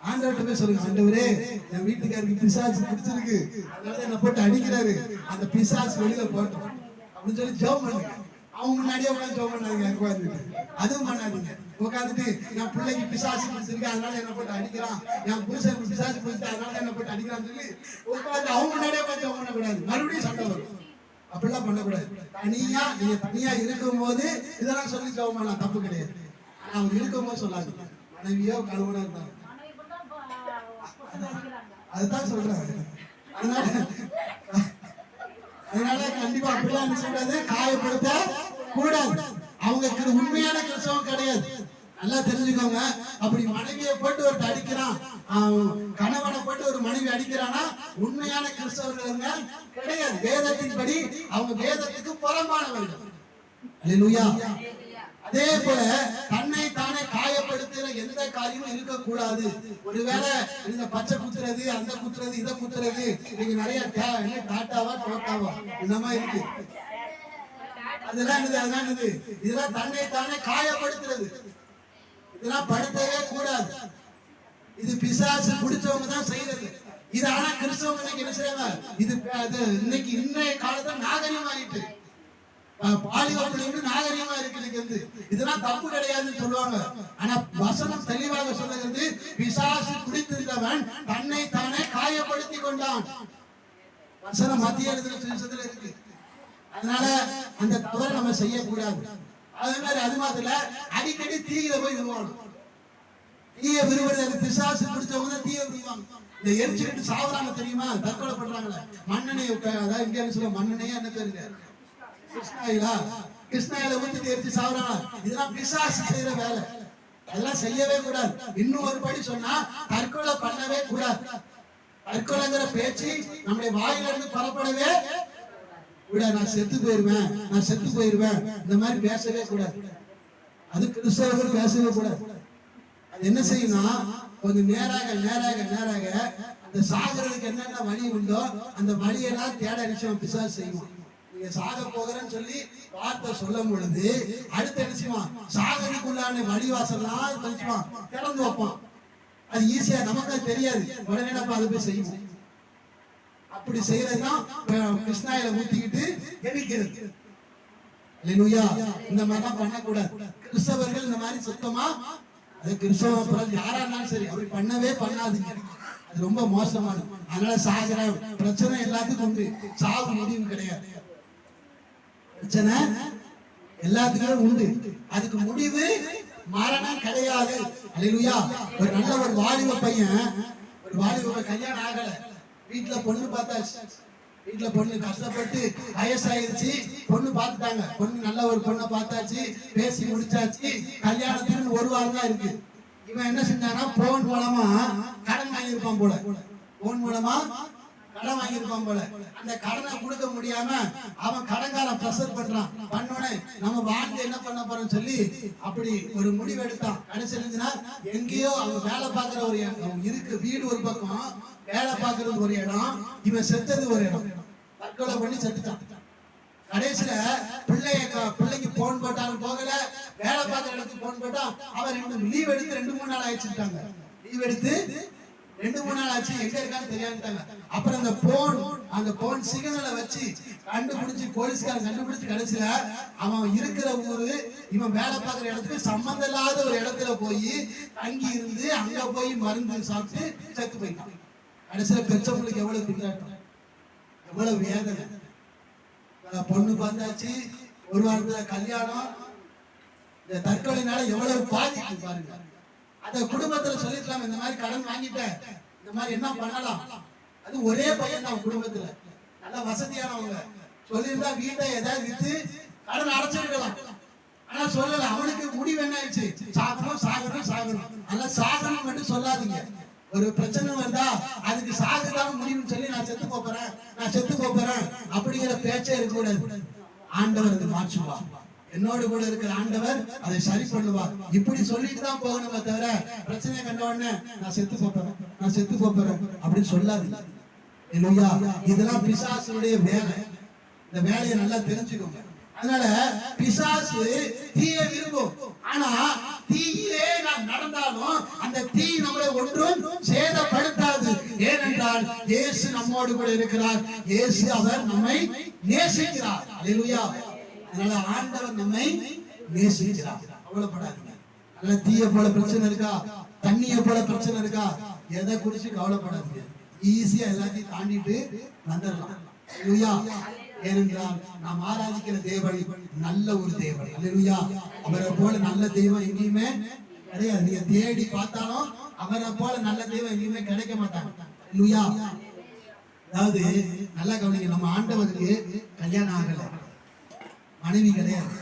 ஆண்டவர்கிட்ட போய் சொல்லுங்க, ஆண்டவரே என் வீட்டுக்காரருக்கு பிசாசு பிடிச்சிருக்கு, அதனால என்ன போட்டு அடிக்கிறாரு, அந்த பிசாசு வெளியில போட்டோம் அப்படின்னு சொல்லி ஜெபம் பண்ணுங்க. அவங்க முன்னாடியே உட்காந்து ஜெபம் பண்ணாதீங்க. உட்காந்துட்டு அதுவும் பண்ணாதீங்க. உட்காந்துட்டு என் பிள்ளைக்கு பிசாசு பிடிச்சிருக்கு அதனால என்ன போட்டு அடிக்கிறான், என் புருஷனுக்கு பிசாசு பிடிச்சிருக்கு அதனால என்ன போட்டு அடிக்கிறான்னு சொல்லி உட்காந்து அவங்க முன்னாடியே உட்காந்து ஜெபம் பண்ணக்கூடாது. மறுபடியும் சண்டை வரும். அப்படிலாம் பண்ணக்கூடாது. நீங்க தனியா இருக்கும் போது இதெல்லாம் சொல்லி ஜெபம் பண்ணலாம், தப்பு கிடையாது. ஆனா அவங்க இருக்கும் போது சொல்லாதீங்க. மனைவியோ கணவனோ இருந்தாங்க. அதுதான் சொல்றாங்க. அதனால கண்டிப்பா அப்படிலாம் என்ன செய்யக்கூடாது, காயப்படுத்த கூடாது. அவங்க உண்மையான கிறிஸ்தவ நல்லா தெரிஞ்சுக்கோங்க. அப்படி மனைவியை போட்டு ஒரு அடிக்கிறான், கணவனை போட்டு ஒரு மனைவி அடிக்கிறானா உண்மையான கிறிஸ்தவர்கள் கிடையாது. வேதத்தின்படி அவங்க வேதத்துக்கு புறம்பானவர்கள். அல்லேலூயா. அதே போல தன்னை தானே காயப்படுத்துகிற எந்த காரியமும் இருக்கக்கூடாது. ஒருவேளை இந்த பச்சை குத்துறது, அந்த குத்துறது, இதை குத்துறது, நீங்க நிறைய டாட்டாவா டோட்டாவா இந்த மாதிரி இருக்கு. அதெல்லாம் இதெல்லாம் தன்னை தானே காயப்படுத்துறது. இதெல்லாம் படுத்தவே கூடாது. இது பிசாசு பிடிச்சவங்க தான் செய்யறது. இது ஆனா கிறிஸ்தவங்க இன்னைக்கு என்ன செய்வாங்க? இது இன்னைக்கு இன்றைய காலத்துல நாகரிகம் ஆயிட்டு பாலிவாப்பிள்ளைங்க நாகரிகமா இருக்கு. இதெல்லாம் தப்பு கிடையாதுன்னு சொல்லுவாங்க. ஆனா வசனம் தெளிவாக சொல்லுகிறது, பிசாசு குடித்திருந்தவன் தன்னை தானே காயப்படுத்தி கொண்டான். வசனம் மத்திய எழுதுல இருக்கு. அதனால அந்த தவறை நம்ம செய்யக்கூடாது. அதே மாதிரி அது மாதிரி அடிக்கடி தீயில போய் விடுவாங்க. தீய விரும்புறது பிசாசு பிடிச்சவங்க தான் தீய விரும்புவாங்க. இந்த எரிச்சுக்கிட்டு சாவுறாங்க தெரியுமா, தற்கொலை பண்றாங்களே. மண்ணெண்ணெய் அதாவது இங்க சொல்ல மண்ணெண்ணெயா என்ன பேருங்க, கிருஷ்ணாயில ஊத்திட்டு எரிச்சு சாவுறாங்க. இதெல்லாம் பிசாசு செய்யற வேலை. அதெல்லாம் செய்யவே கூடாது. இன்னும் ஒரு படி சொன்னா தற்கொலை பண்ணவே கூடாது. தற்கொலைங்கிற பேச்சு நம்முடைய வாயில இருந்து பரப்படவே கூடாது. நான் செத்து போயிருவேன் இந்த மாதிரி பேசவே கூடாது. அது கிறிஸ்தவர்கள் பேசவே கூடாது. அது என்ன செய்யணும்னா கொஞ்சம் நேராக அந்த சாகிறதுக்கு என்னென்ன வழி உண்டோ அந்த வழியெல்லாம் தேட அடிச்சவன் பிசாசு செய்வான். நீங்க சாக போகிறேன்னு சொல்லி வார்த்தை சொல்லும் பொழுது அடுத்து என்ன செய்வான், சாகதுக்குள்ளான வழிவாசல்லாம் கழிச்சுவான், திறந்து வைப்பான். அது ஈஸியா நமக்கு தெரியாது, உடனே நம்ம அதை போய் செய்வோம். அப்படி செய்யறதுதான் கிருஷ்ணாயில ஊத்திக்கிட்டு எரிக்கிறது. அல்லேலூயா. இந்த மாதிரிலாம் பண்ணக்கூடாது. கிறிஸ்தவர்கள் இந்த மாதிரி சுத்தமா, அது கிறிஸ்தவ யாரா இருந்தாலும் சரி அப்படி பண்ணவே பண்ணாதீங்க. அது ரொம்ப மோசமானது. அதனால சாகிற பிரச்சனை எல்லாத்துக்கும் உண்டு, சாவு முடிவு கிடையாது. பிரச்சனை எல்லாத்துக்கும் உண்டு, அதுக்கு முடிவு மரணம் கிடையாது. அல்லேலூயா. ஒரு நல்ல ஒரு வாலிப பையன், கல்யாணம் ஆகல, வீட்டுல பொண்ணு பார்த்தாச்சு. வீட்டுல பொண்ணு கஷ்டப்பட்டு வயசாயிருச்சு, பொண்ணு பார்த்துட்டாங்க. பொண்ணு நல்ல ஒரு பொண்ணை பார்த்தாச்சு, பேசி முடிச்சாச்சு. கல்யாணத்துக்கு ஒரு வாரம் தான் இருக்கு. இவன் என்ன செஞ்சானா, போன் மூலமா கடன் வாங்கியிருப்பான் போல. அந்த கடனை கொடுக்க முடியாம அவன் கடன்காரன் பிரஷர் பண்றான். பண்ணோடனே நம்ம வாழ்ந்து என்ன பண்ண போறோம்னு சொல்லி அப்படி ஒரு முடிவு எடுத்தான். கடைசி எங்கேயோ அவன் வேலை பார்க்கிற ஒரு இருக்கு, வீடு ஒரு பக்கம், வேலை பார்க்கறது ஒரு இடம், இவன் செத்தது ஒரு இடம். தற்கொலை பண்ணி செத்துட்டான். கடைசியில பிள்ளைக்கு போன் போட்டாலும் போகல, வேலை பார்க்கிற இடத்துக்கு போன் போட்டா அவன் லீவ் எடுத்து 2-3 நாள் ஆயிடுச்சுட்டாங்க. லீவ் எடுத்து 2-3 நாள் ஆச்சு, எங்க இருக்கான்னு தெரியாதுட்டாங்க. அப்புறம் அந்த போன் சிக்னலை வச்சு கண்டுபிடிச்சு போலீஸ்காரன் கண்டுபிடிச்சு கடைசியில அவன் இருக்கிற ஊரு, இவன் வேலை பார்க்கிற இடத்துக்கு சம்பந்தம் இல்லாத ஒரு இடத்துல போய் தங்கி இருந்து அங்க போய் மருந்து சாப்பிட்டு செத்து போயிட்டான். கடைசியில பெற்றவங்களுக்கு எவ்வளவு திண்டாட்டம், எவ்வளவு வேதனை. பொண்ணு பார்த்தாச்சு, ஒரு வாரத்துல கல்யாணம். இந்த தற்கொலைனால எவ்வளவு பாதிப்பு பாருங்க. அந்த குடும்பத்துல சொல்லிக்கலாம், இந்த மாதிரி கடன் வாங்கிட்டேன், இந்த மாதிரி என்ன பண்ணலாம். அது ஒரே பையன் தான் குடும்பத்துல, நல்ல வசதியானவங்க. சொல்லியிருந்தா வீட்டை ஏதாவது வித்து கடன் அடைச்சிருக்கலாம். ஆனா சொல்லல. அவனுக்கு முடிவு என்ன ஆயிடுச்சு, சாகணும். ஆனா சாகணும் மட்டும் சொல்லாதீங்க. ஒரு பிரச்சனை வருதா, அதுக்கு சாகுதான் முடிவுன்னு சொல்லி நான் செத்து போறேன் அப்படிங்கிற பேச்சே இருக்கக்கூடாது. ஆண்டவர் அதை மாற்றுவா. என்னோடு கூட இருக்கிற ஆண்டவர் அதை சரி பண்ணுவார். இப்படி சொல்லிட்டு தான் போகணுமே தவிர பிரச்சனை கண்ட உடனே நான் செத்து போறேன் அப்படின்னு சொல்லாது. இதெல்லாம் பிசாசுடைய வேலை. இந்த வேலையை நல்லா தெரிஞ்சுக்கோங்க. அதனால பிசாசு தீய விரும்பும். ஆனா தீயிலே நாம் நடந்தாலும் அந்த தீ நம்மளை ஒன்றும் சேதப்படுத்தாது. ஏனென்றால் இயேசு நம்மோடு கூட இருக்கிறார். இயேசு அவர் நம்மை நேசிக்கிறார். அல்லேலூயா. அதனால ஆண்டவர் நம்மை நேசிக்கிறார். கவலைப்படாதீங்க. அதனால தீய போல பிரச்சனை இருக்கா, தண்ணிய போல பிரச்சனை இருக்கா, எதை குறிச்சு கவலைப்படாதீங்க. ஈஸியா எல்லாத்தையும் தாண்டிட்டு வந்துடலாம். அல்லேலூயா. ஏனென்றால் நாம் ஆராதிக்கிற தேவன் நல்ல ஒரு தேவன். அல்லேலூயா. அவரை போல நல்ல தெய்வம் எங்கேயுமே கிடையாது. நீங்க தேடி பார்த்தாலும் அவரை போல நல்ல தெய்வம் எங்கேயுமே கிடைக்க மாட்டாங்க. அல்லேலூயா. அதாவது நல்லா கவனிங்க, நம்ம ஆண்டவருக்கு கல்யாணம் ஆகல, மனைவி கிடையாது.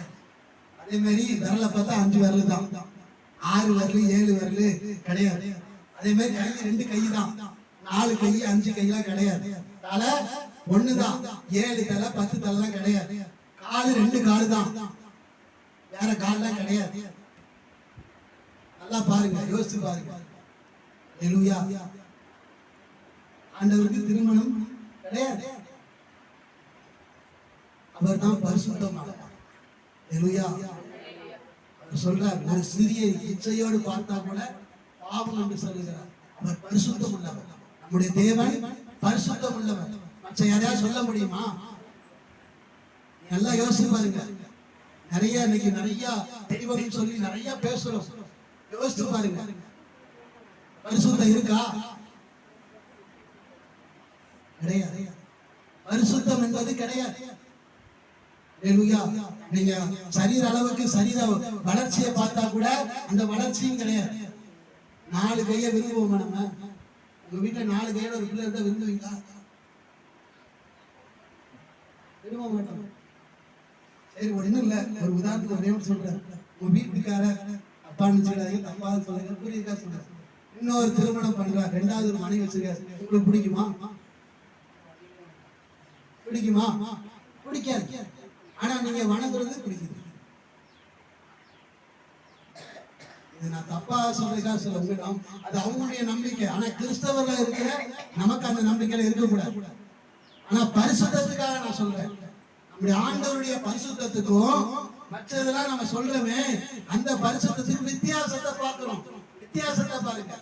அதே மாதிரி விரலை பார்த்தா 5 விரல் தான். 6 வரலு 7 வரலு கிடையாது. அதே மாதிரி கை 2 கை தான், 4 கை 5 கையெல்லாம் கிடையாது. தலை ஒண்ணுதான், 7 தலை 10 தலைலாம் கிடையாது. காலு 2 காலு தான், வேற கால்லாம் கிடையாது. நல்லா பாருங்க, யோசிச்சு பாருங்க. ஹல்லேலூயா. ஆண்டவருக்கு திருமணம் கிடையாது, அவர் தான் பரிசுத்தமானவர். ஹல்லேலூயா. அவர் சொல்றார், ஒரு சிறிய இச்சையோடு பார்த்தா கூட பாவம் என்று சொல்லுகிறார். அவர் பரிசுத்தம் உள்ளவர், நம்முடைய தேவன் பரிசுத்தம் உள்ளவர். மற்ற யாரையாவது சொல்ல முடியுமா? நல்லா யோசிச்சு பாருங்க. நிறைய இன்னைக்கு நிறைய தெய்வம் சொல்லி நிறைய பேசுறோம். யோசிச்சு பாருங்க, பரிசுத்தம் இருக்கா? கிடையாது. பரிசுத்தம் என்பது கிடையாது. ஹல்லேலூயா. நீங்க சரீர அளவுக்கு சரீர வளர்ச்சியை பார்த்தா கூட அந்த வளர்ச்சியும் கிடையாது. 4 கையை விரும்புவோமா நம்ம? உங்க வீட்டுல 4 கையோட ஒரு பிள்ளை இருந்தா விரும்புவீங்களா? விரும்ப மாட்டோம். சரி, ஒண்ணும் இல்ல, ஒரு உதாரணத்துக்கு ஒரே ஒரு சொல்றேன். உங்க வீட்டுக்கார அப்பான்னு சொல்லாதீங்க, தப்பா சொல்லுங்க, புரியுதா சொல்றேன். இன்னொரு திருமணம் பண்றார், 2வது ஒரு மனைவி வச்சிருக்காரு. உங்களுக்கு பிடிக்குமா? பிடிக்குமா? பிடிக்காது. ஆனா நீங்க வணங்குறது பிடிக்குது. இது நான் தப்பா சொல்றதுக்காக சொல்ல, அது அவங்களுடைய நம்பிக்கை. ஆனா கிறிஸ்தவர்களா இருக்கிற நமக்கு அந்த நம்பிக்கையில இருக்கக்கூடாது. ஆனா பரிசுத்தத்துக்காக நான் சொல்றேன், நம்முடைய ஆண்டவருடைய பரிசுத்தத்துக்கும் மற்றதெல்லாம் நம்ம சொல்றோமே, அந்த பரிசுத்தத்துக்கு வித்தியாசத்தை பார்க்கிறோம். வித்தியாசத்தை பாருங்க.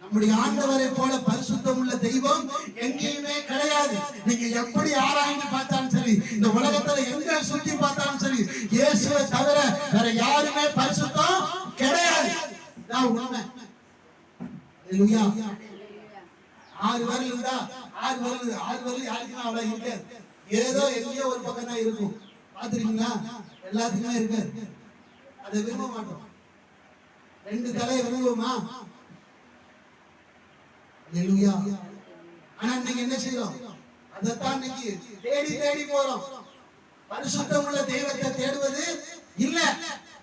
நம்முடைய ஆண்டவரை போல பரிசுத்தம் உள்ள தெய்வம் எங்கேயுமே கிடையாது. நீங்க எப்படி ஆராய்ந்து பார்த்தாலும் சரி, இந்த உலகத்துல எங்க சுற்றி பார்த்தாலும் சரி, இயேசுவை தவிர வேற யாருமே பரிசுத்தம் கிடையாது. நான் உண்மை. ஹல்லேலூயா. 6 வரல் இருந்தா 6 வரல் யாருக்குமே அவ்வளவு இருக்காது. ஏதோ எங்கேயோ ஒரு பக்கம் தான் இருக்கும். பாத்துருக்கீங்களா? எல்லாத்துக்குமே இருக்காது. அதை விரும்ப மாட்டோம். 2 தலையை விரும்புவோமா? ஹல்லேலூயா. ஆனா இன்னைக்கு என்ன செய்யறோம்? அதைத்தான் இன்னைக்கு தேடி தேடி போறோம். பரிசுத்தம் உள்ள தெய்வத்தை தேடுவது இல்ல,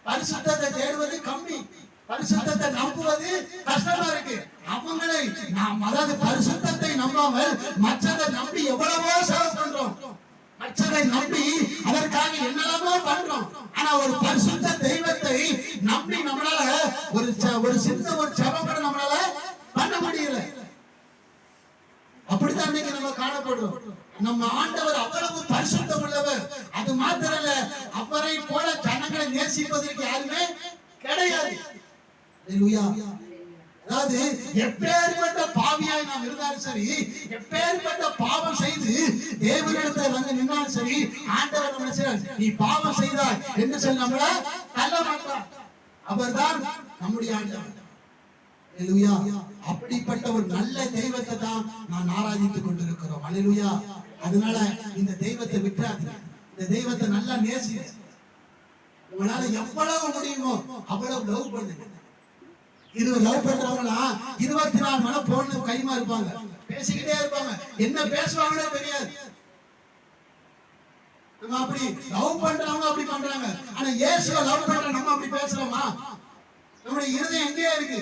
பரிசுத்தத்தை தேடுவது கம்மி, பரிசுத்தத்தை நம்புவது கஷ்டமா இருக்கு. அவங்களை நாம், அதாவது பரிசுத்தத்தை நம்பாமல் மற்றதை நம்பி எவ்வளவோ செலவு பண்றோம். மற்றதை நம்பி அதற்காக என்னெல்லாமோ பண்றோம். ஆனா ஒரு பரிசுத்த தெய்வத்தை நம்பி நம்மளால ஒரு சின்ன ஒரு ஜெபம் கூட நம்மளால பண்ண முடியல. அப்படித்தான் இன்னைக்கு நம்ம காணப்படுறோம். நம்ம ஆண்டவர் அவ்வளவு பரிசுத்தம் உள்ளவர். அது மாத்திரம் இல்ல, அவரை போல ஜனங்களை நேசிப்பதற்கு யாருமே கிடையாது. ஹல்லேலூயா. அதாவது எப்பேற்பட்ட பாவியாய் நாம் இருந்தாலும் சரி, எப்பேற்பட்ட பாவம் செய்து தேவனிடத்தில் வந்து நின்னாலும் சரி, ஆண்டவர் நம்ம செய்வார், நீ பாவம் செய்தாய் என்று சொல்லி நம்மள தள்ள மாட்டார். அவர்தான் நம்முடைய ஆண்டவர். ஹல்லேலூயா. அப்படிப்பட்ட ஒரு நல்ல தெய்வத்தை தான் நான் ஆராதித்துக் கொண்டிருக்கிறோம். ஹல்லேலூயா. அதனால இந்த தெய்வத்தை விட்டுறாதீங்க. இந்த தெய்வத்தை நல்லா நேசிங்க. உங்களால எவ்வளவு முடியுமோ அவ்வளவு லவ் பண்ணுங்க. லவ் பண்றவங்களா 24 மணி போன் கைமா இருப்பாங்க, பேசிக்கிட்டே இருப்பாங்க, என்ன பேசுவாங்களோ தெரியாது. நம்ம அப்படி லவ் பண்றவங்க அப்படி பண்றாங்க. ஆனா இயேசுவை லவ் பண்ற நம்ம அப்படி பேசுறோமா? நம்முடைய இருதயம் எங்கேயே இருக்கு.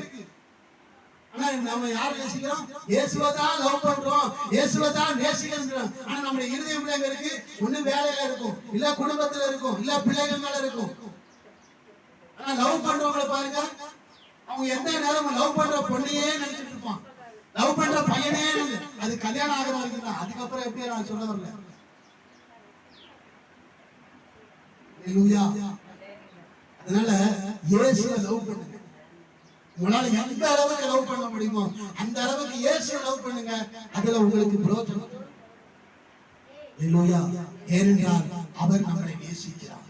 ஆனா நம்ம யாரை நேசிக்கிறோம்? இயேசுவை தான் லவ் பண்றோம், இயேசுவை தான் நேசிக்கிறோம். ஆனா நம்முடைய இருதயம் எங்க இருக்கு? ஒண்ணு வேலையில இருக்கும், இல்ல குடும்பத்துல இருக்கும், இல்ல பிள்ளைகள் மேல இருக்கும். ஆனா லவ் பண்றவங்களை பாருங்க, அவங்க எந்த நேரமும் லவ் பண்ற பொண்ணையே நினைச்சிட்டு இருப்பான், லவ் பண்ற பையனே. அது கல்யாணம் ஆகிற வரைக்கும் தான். அதுக்கப்புறம் எப்படி நான் சொல்ல வரல. ஹல்லேலூயா. அதனால இயேசுவை லவ் பண்ணுங்க. உங்களால எந்த அளவுக்கு லவ் பண்ண முடியுமோ அந்த அளவுக்கு இயேசுவை லவ் பண்ணுங்க. அதுல உங்களுக்கு பிரயோஜனம். ஹல்லேலூயா. ஏனென்றால் அவர் நம்மை நேசிக்கிறார்.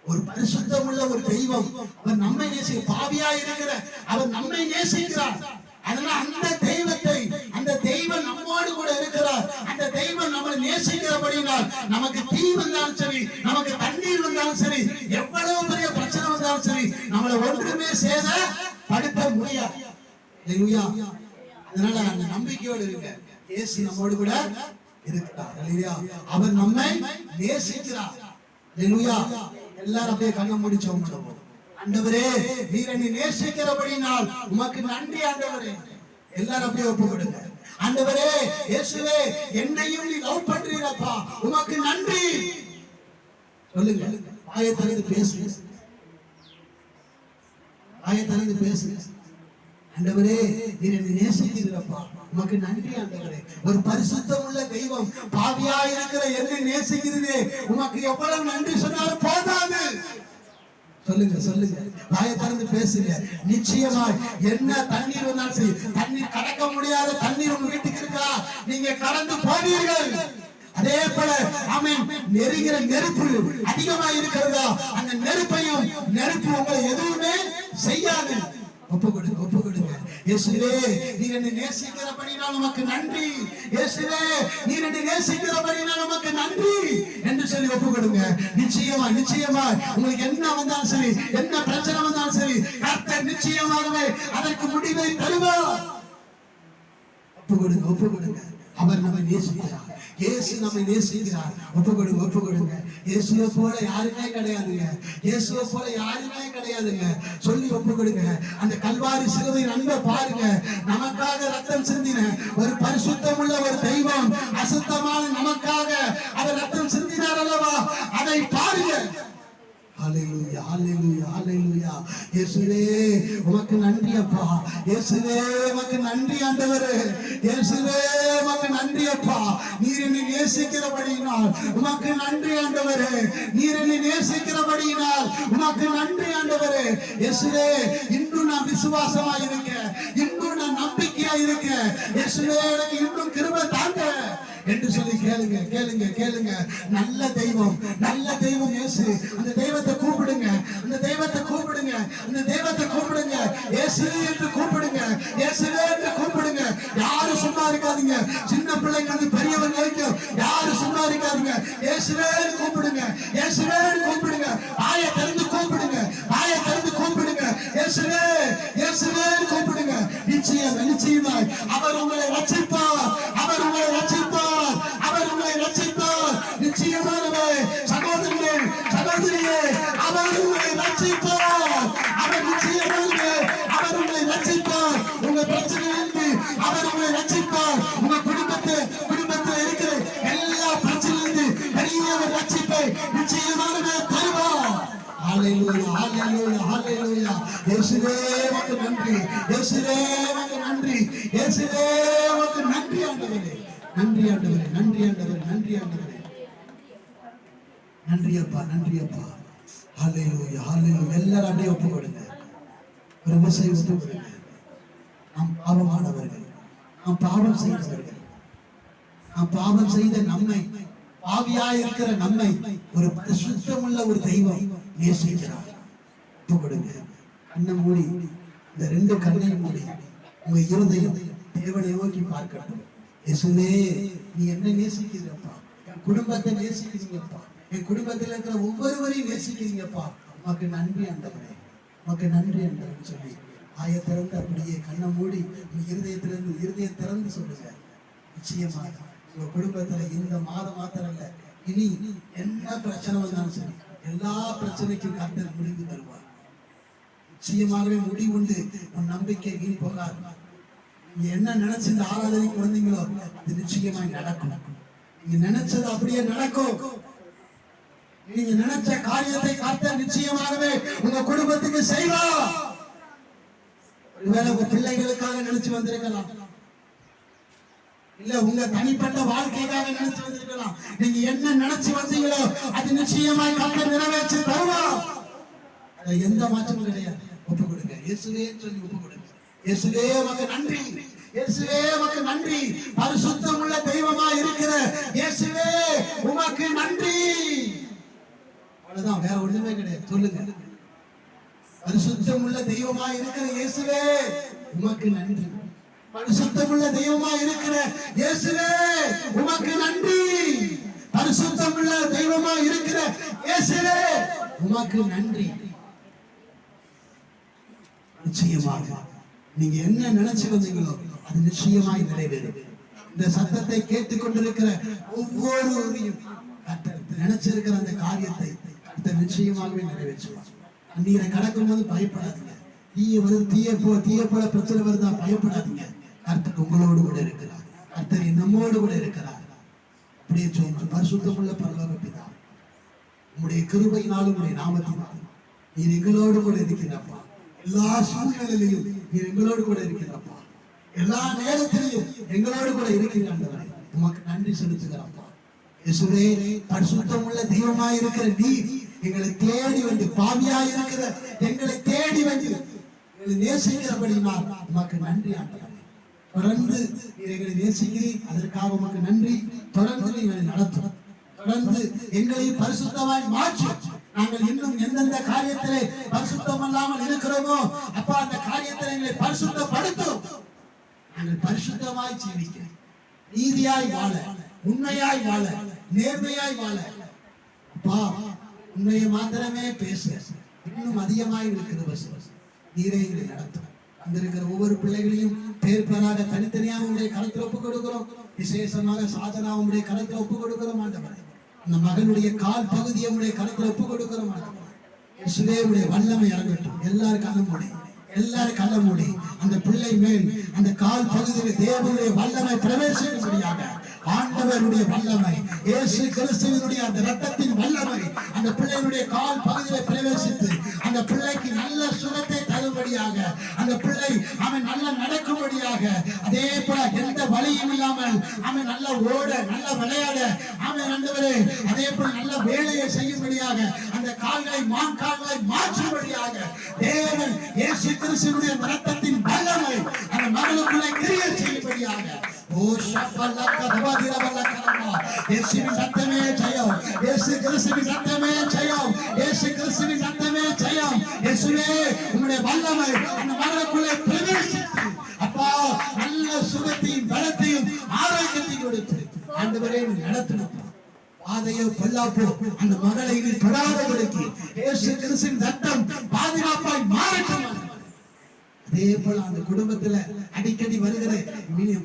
ஒரு பரிசுத்தம் உள்ள ஒரு தெய்வம், அவர் நம்மை நேசிக்க, பாவியா இருக்கிற அவர் நம்மை நேசிக்கிறார். அதனால அந்த தெய்வத்தை, அந்த தெய்வம் நம்மோடு கூட இருக்கிறார். அந்த தெய்வம் நம்மை நேசிக்கிறபடினால் நமக்கு தீ வந்தாலும் சரி, நமக்கு தண்ணீர் வந்தாலும் சரி, எவ்வளவு பெரிய பிரச்சனை வந்தாலும் சரி, நம்மளை ஒன்றுமே சேதப்படுத்த முடியாது. ஹல்லேலூயா. அதனால அந்த நம்பிக்கையோடு இருங்க. இயேசு நம்மோடு கூட இருக்கிறார். ஹல்லேலூயா. அவர் நம்மை நேசிக்கிறார். ஹல்லேலூயா. எல்லாரும் அப்படியே கண்ணை மூடி ஜெபம் பண்ணுவோம். ஆண்டவரே நீர் என்னை நேசிக்கிறபடினால் உமக்கு நன்றி ஆண்டவரே. எல்லாரும் அப்படியே ஒப்பு கொடுங்க. ஆண்டவரே இயேசுவே என்னையும் நீ லவ் பண்றீரப்பா, உமக்கு நன்றி சொல்லுங்க. வாயை திறந்து பேசுங்க, வாயை திறந்து பேசுங்க. ஆண்டவரே நீர் என்னை நேசிக்கிறீரப்பா, உமக்கு நன்றி ஆண்டவரே. ஒரு பரிசுத்தம் உள்ள தெய்வம் பாவியா இருக்கிற என்னை நேசிக்கிறதே, உமக்கு எவ்வளவு நன்றி சொன்னாலும் போதாது. சொல்லுங்க சொல்லுங்க, வாயை திறந்து பேசுங்க. நிச்சயமாய் என்ன தண்ணீர் வந்தாலும் சரி, தண்ணீர் கடக்க முடியாத தண்ணீர் உங்க வீட்டுக்கு இருக்கா, நீங்க கடந்து போவீர்கள். அதே போல ஆமென், நெருங்கிற நெருப்பு அதிகமா இருக்கிறதா, அந்த நெருப்பையும் நெருப்பு உங்களை எதுவுமே செய்யாது. ஒப்பு கொடுங்க, ஒப்பு கொடுங்க. இயேசுவே நீர் என்னை நேசிக்கிறபடினால் உமக்கு நன்றி, இயேசுவே நீர் என்னை நேசிக்கிறபடினால் உமக்கு நன்றி என்று சொல்லி ஒப்பு கொடுங்க. நிச்சயமா நிச்சயமா உங்களுக்கு என்ன வந்தாலும் சரி, என்ன பிரச்சனை வந்தாலும் சரி, கர்த்தர் நிச்சயமாகவே அதற்கு முடிவை தருவார். ஒப்பு கொடுங்க, ஒப்பு கொடுங்க. அவர் நம்மை நேசிக்கிறார், இயேசு நம்மை நேசிக்கிறார். ஒப்பு கொடுங்க, ஒப்பு கொடுங்க. இயேசுவை போல யாருமே கிடையாதுங்க, இயேசுவை போல யாருமே கிடையாதுங்க. சொல்லி ஒப்பு கொடுங்க. அந்த கல்வாரி சிலுவை அன்பை பாருங்க. நமக்காக ரத்தம் சிந்தின ஒரு பரிசுத்தம் உள்ள ஒரு தெய்வம், அசுத்தமான நமக்காக அவர் ரத்தம் சிந்தினார் அல்லவா, அதை பாருங்க. ஹல்லேலூயா, ஹல்லேலூயா, ஹல்லேலூயா. இயேசுவே உமக்கு நன்றி அப்பா, இயேசுவே உமக்கு நன்றி ஆண்டவரே, இயேசுவே உமக்கு நன்றி அப்பா. நீர் என்னை நேசிக்கிறபடியினால் உமக்கு நன்றி ஆண்டவரே, நீர் என்னை நேசிக்கிறபடியினால் உமக்கு நன்றி ஆண்டவரே. இயேசுவே இன்னும் நான் விசுவாசமா இருக்க, இன்னும் நான் நம்பிக்கையா இருக்க, இயேசுவே எனக்கு இன்னும் கிருபை தாங்க என்று சொல்லி கேளுங்க, கேளுங்க, கேளுங்க. நல்ல தெய்வம், நல்ல தெய்வம் இயேசு. அந்த தெய்வத்தை கூப்பிடுங்க, அந்த தெய்வத்தை கூப்பிடுங்க, அந்த தெய்வத்தை கூப்பிடுங்க. இயேசு என்று கூப்பிடுங்க, இயேசுவே என்று கூப்பிடுங்க. யாரும் சும்மா இருக்காதீங்க, சின்ன பிள்ளைங்க வந்து பெரியவங்க வரைக்கும் யாரும் சும்மா இருக்காதீங்க. இயேசுவே கூப்பிடுங்க, இயேசுவே கூப்பிடுங்க. வாயை திறந்து கூப்பிடுங்க, வாயை திறந்து கூப்பிடுங்க. இயேசுவே, இயேசுவே கூப்பிடுங்க. நிச்சயம் நிச்சயமாய் அவர் உங்களை ரட்சிப்பார், அவர் உங்களை ரட்சிப்பார், அவர் உங்களை ரட்சிப்பார். நிச்சயமாகவே சகோதரனே, சகோதரியே, அவர் உங்களை ரட்சிப்பார், அவர் நிச்சயமாகவே அவர் உங்களை ரட்சிப்பார். உங்க பிரச்சனையிலிருந்து அவர் உங்களை ரட்சிப்பார். உங்க குடும்பத்தில் இருக்கிற எல்லா பிரச்சனையிலிருந்து பெரிய ஒரு ரட்சிப்பை நிச்சயமாகவே தருவார். ஹல்லேலூயா, ஹல்லேலூயா, ஹல்லேலூயா. இயேசுவே உமக்கு நன்றி, இயேசுவே உமக்கு நன்றி, இயேசுவே உமக்கு நன்றி ஆண்டவரே, நன்றி ஆண்டவரே, நன்றி ஆண்டவரே, நன்றி ஆண்டவரே, நன்றி அப்பா, நன்றி அப்பா. ஹல்லேலூயா, ஹல்லேலூயா. எல்லாரும் அப்படியே ஒப்பு கொடுங்க, ஒரு விசை ஒப்பு கொடுங்க. நாம் பாவமானவர்கள், நாம் பாவம் செய்தவர்கள், நாம் பாவம் செய்த நம்மை, பாவியா இருக்கிற நம்மை ஒரு பரிசுத்தமுள்ள ஒரு தெய்வம் நேசிக்கிறார். ஒப்பு கொடுங்க. கண்ணை மூடி, இந்த ரெண்டு கண்ணையும் மூடி உங்க இருதயம் தேவனை நோக்கி பார்க்கட்டும். இயேசுவே நீ என்ன நேசிக்கிறீங்கப்பா, என் குடும்பத்தை நேசிக்கிறீங்கப்பா, என் குடும்பத்தில் இருக்கிற ஒவ்வொருவரையும் நேசிக்கிறீங்கப்பா, உமக்கு நன்றி ஆண்டவரே, உமக்கு நன்றி ஆண்டவரே சொல்லி ஆய திறந்து அப்படியே கண்ணை மூடி உங்க இருதயத்திலிருந்து இருதயம் திறந்து சொல்லுங்க. நிச்சயமாக உங்க குடும்பத்துல இந்த மாதம் மாத்திரம் இல்ல, இனி என்ன பிரச்சனை வந்தாலும் சரி, எல்லா பிரச்சனைக்கும் கர்த்தர் முடிவு தருவார். நிச்சயமாகவே முடிவுண்டு. உன் நம்பிக்கை வீண் போகாது. நீங்க என்ன நினைச்சு இந்த ஆராதனைக்கு வந்தீங்களோ அது நிச்சயமாய் நடக்கும். நீங்க நினைச்சது அப்படியே நடக்கும். நீங்க நினைச்ச காரியத்தை கர்த்தர் நிச்சயமாகவே உங்க குடும்பத்துக்கு செய்வார். ஒருவேளை உங்க பிள்ளைகளுக்காக நினைச்சு வந்திருக்கலாம், இல்ல உங்க தனிப்பட்ட வாழ்க்கைக்காக நினைச்சு வந்திருக்கலாம். நீங்க என்ன நினைச்சு வந்தீங்களோ அது நிச்சயமாய் கர்த்தர் நிறைவேற்றி தருவார். எந்த மாற்றமும் கிடையாது. ஒப்பு கொடுங்க, இயேசுவே சொல்லி ஒப்பு கொடுங்க. இயேசுவே உமக்கு நன்றி, இயேசுவே உமக்கு நன்றி. பரிசுத்தம் உள்ள தெய்வமா இருக்கிற இயேசுவே உமக்கு நன்றி. அவ்வளவுதான், வேற ஒண்ணுமே கிடையாது. சொல்லுங்க, பரிசுத்தம் உள்ள தெய்வமா இருக்கிற இயேசுவே உமக்கு நன்றி. பரிசுத்தமுள்ள தெய்வமா இருக்கிற இயேசுவே உமக்கு நன்றி. பரிசுத்தமுள்ள தெய்வமா இருக்கிற இயேசுவே உமக்கு நன்றி. நிச்சயமாக நீங்க என்ன நினைச்சு வந்தீங்களோ அது நிச்சயமாய் நிறைவேறும். இந்த சத்தத்தை கேட்டுக் கொண்டிருக்கிற ஒவ்வொருவரையும் நினைச்சிருக்கிற அந்த காரியத்தை நிச்சயமாகவே நிறைவேற்றுவார். நீரை கடக்கும் போது பயப்படாதீங்க. தீய வருது, தீய போல பிரச்சனை வருதா, பயப்படாதீங்க. கர்த்தர் உங்களோடு கூட இருக்கிறார். கர்த்தர் நம்மோடு கூட இருக்கிறார். அப்படியே சொல்லுங்க, பரிசுத்தமுள்ள பரலோக பிதா, உங்களுடைய கிருபையினாலும் உங்களுடைய நாமத்தினாலும் நீர் எங்களோடு கூட இருக்கிறப்பா. எல்லா சூழ்நிலையிலும் நீர் எங்களோடு கூட இருக்கிறப்பா. எல்லா நேரத்திலையும் எங்களோடு கூட இருக்கிறார். உமக்கு நன்றி செலுத்துகிறப்பா. இயேசுவே, பரிசுத்தமுள்ள தெய்வமாய் இருக்கிற நீர் எங்களை தேடி வந்து, பாவியாய் இருக்கிற எங்களை தேடி வந்து எங்களை நேசிக்கிறபடினால் உமக்கு நன்றி ஆண்டவரே. தொடர்ந்து எங்களை நேசிக்கிறீர், அதற்காக உமக்கு நன்றி. தொடர்ந்து எங்களை நடத்தும், தொடர்ந்து எங்களை பரிசுத்தமாய் மாற்றி நாங்கள் இன்னும் எந்தெந்த காரியத்திலே பரிசுத்தம் இல்லாமல் இருக்கிறோமோ அப்பா, அந்த காரியத்தில் எங்களை பரிசுத்தப்படுத்தும். நாங்கள் பரிசுத்தமாய் ஜீவிக்க, நீதியாய் வாழ, உண்மையாய் வாழ, நேர்மையாய் வாழ அப்பா, உண்மையை மாத்திரமே பேச இன்னும் அதிகமாய் இருக்கிற நீரே எங்களை நடத்தும். வந்திருக்கிற ஒவ்வொரு பிள்ளைகளையும் பேர் பேராக தனித்தனியாக உங்களுடைய கருத்தில் ஒப்புக் கொடுக்கிறோம். விசேஷமாக சாதனா உங்களுடைய கருத்தில் ஒப்புக் கொடுக்கிறோம் ஆண்டவரே. அந்த மகனுடைய கால் பகுதியை உங்களுடைய கருத்தில் ஒப்புக் கொடுக்கிறோம் ஆண்டவரே. இயேசுவே, உங்களுடைய வல்லமை இறங்கட்டும். எல்லாரும் கண்ண மூடி அந்த பிள்ளை மேல் அந்த கால் பகுதியில் தேவனுடைய வல்லமை பிரவேசிக்கும்படியாக ஆண்டவருடைய வல்லமை, இயேசு கிறிஸ்துவினுடைய அந்த இரத்தத்தின் வல்லமை அந்த பிள்ளையினுடைய கால் பகுதியில பிரவேசித்து அந்த பிள்ளைக்கு நல்ல சுகத்தை தரும்படியாக, அந்த பிள்ளை அவன் நல்ல நடக்கும்படியாக, அதே போல எந்த வலியும் இல்லாமல் அவன் நல்ல ஓட, நல்ல விளையாட, அவன் ஆண்டவரே அதே போல நல்ல வேலையை செய்யும்படியாக, அந்த கால்களை மான் கால்களை மாற்றும்படியாக தேவன் இயேசு கிறிஸ்துவினுடைய இரத்தத்தின் வல்லமை அந்த மகளுக்குள்ளே கிரியை செய்யும்படியாக. ஓ ஷப்பலக்க தபதிரவல்ல கரமா, இயேசுவின் ரத்தமே ஜெயம், இயேசு கிறிஸ்துவின் ரத்தமே ஜெயம், இயேசு கிறிஸ்துவின் ரத்தமே ஜெயம். இயேசுவே, உம்முடைய வல்லமை அந்த மகளுக்குள்ளே பிரவேசித்து அப்பா நல்ல சுகத்தையும் பலத்தையும் ஆரோக்கியத்தையும் கொடுத்து ஆண்டவரே நடத்தணும். பாதையோ பொல்லாப்போ அந்த மகளை நீ தொடாதபடிக்கு இயேசு கிறிஸ்துவின் ரத்தம் பாதுகாப்பாய் மாறட்டும். அதே போல அந்த குடும்பத்துல அடிக்கடி வருகிற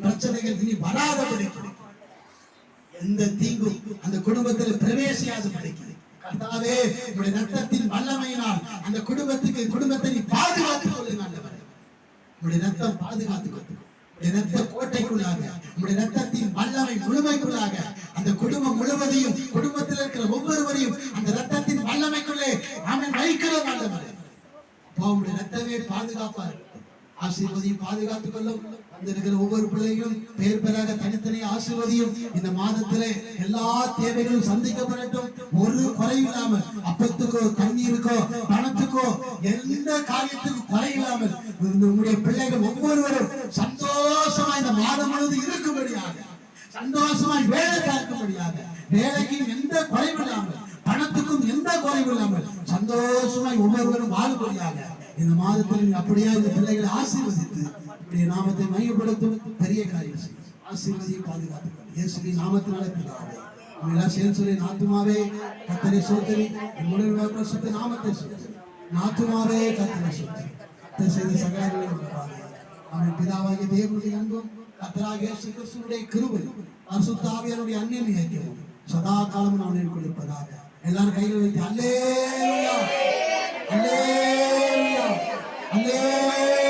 பிரச்சனைகள் இனி வராதபடிக்கு, எந்த தீங்கும் அந்த குடும்பத்தில் பிரவேசியாதபடிக்கு கர்த்தாவே உம்முடைய ரத்தத்தின் வல்லமையினால் அந்த குடும்பத்தை நீ பாதுகாத்துக் கொள்ளுங்க ஆண்டவரே. உம்முடைய ரத்தம் பாதுகாத்துக் கொள்ளுங்க. உம்முடைய ரத்த கோட்டைக்குள்ளாக, உம்முடைய ரத்தத்தின் வல்லமை முழுமைக்குள்ளாக அந்த குடும்பம் முழுவதையும், குடும்பத்தில் இருக்கிற ஒவ்வொருவரையும் அந்த ரத்தத்தின் வல்லமைக்குள்ளே அவன் வைக்கிறோம் ஆண்டவரே. அப்பா, உம்முடைய ரத்தமே பாதுகாப்பா இருக்கு. ஆசீர்வதியும் பாதுகாத்துக் கொள்ளும். வந்திருக்கிற ஒவ்வொரு பிள்ளைகளும் பேர் பேராக தனித்தனி ஆசீர்வதியும். இந்த மாதத்திலே எல்லா தேவைகளும் சந்திக்கப்படட்டும். ஒரு குறையில்லாமல், அப்பத்துக்கோ தண்ணீருக்கோ பணத்துக்கோ எந்த காரியத்துக்கும் குறையில்லாமல் உங்களுடைய பிள்ளைகள் ஒவ்வொருவரும் சந்தோஷமா இந்த மாதம் முழுவதும் இருக்கும்படியாக, சந்தோஷமாய் வேலை பார்க்கும்படியாக, வேலைக்கு எந்த குறைவும் இல்லாமல், பணத்துக்கும் எந்த குறைவும் இல்லாமல் சந்தோஷமாய் ஒவ்வொருவரும் வாழும்படியாக இந்த மாதத்தில் அப்படியே இந்த பிள்ளைகளை ஆசீர்வதித்து இப்படி நாமத்தை மையப்படுத்தும் பெரிய காரியம் செய்யும். ஆசீர்வதியை பாதுகாத்துக்கள் இயேசுவின் நாமத்தினால பிதாவே. எல்லாம் சேர்ந்து சொல்லி, நாத்துமாவே கர்த்தரை சோதரி, என்னுடைய பரிசுத்த நாமத்தை சோதரி. நாத்துமாவே கர்த்தரை சோதரி. கர்த்தர் செய்த சகலங்களையும் அவன் பிதாவாகிய தேவனுடைய அன்பும் கர்த்தராகிய இயேசு கிறிஸ்துவினுடைய கிருபையும் பரிசுத்த ஆவியானவருடைய அன்பின் ஐக்கியமும் சதா காலம் அவனில் கொடுப்பதாக. எல்லாரும் கையில் வைத்து அல்லேலூயா அல்லேலூயா அல்லேலூயா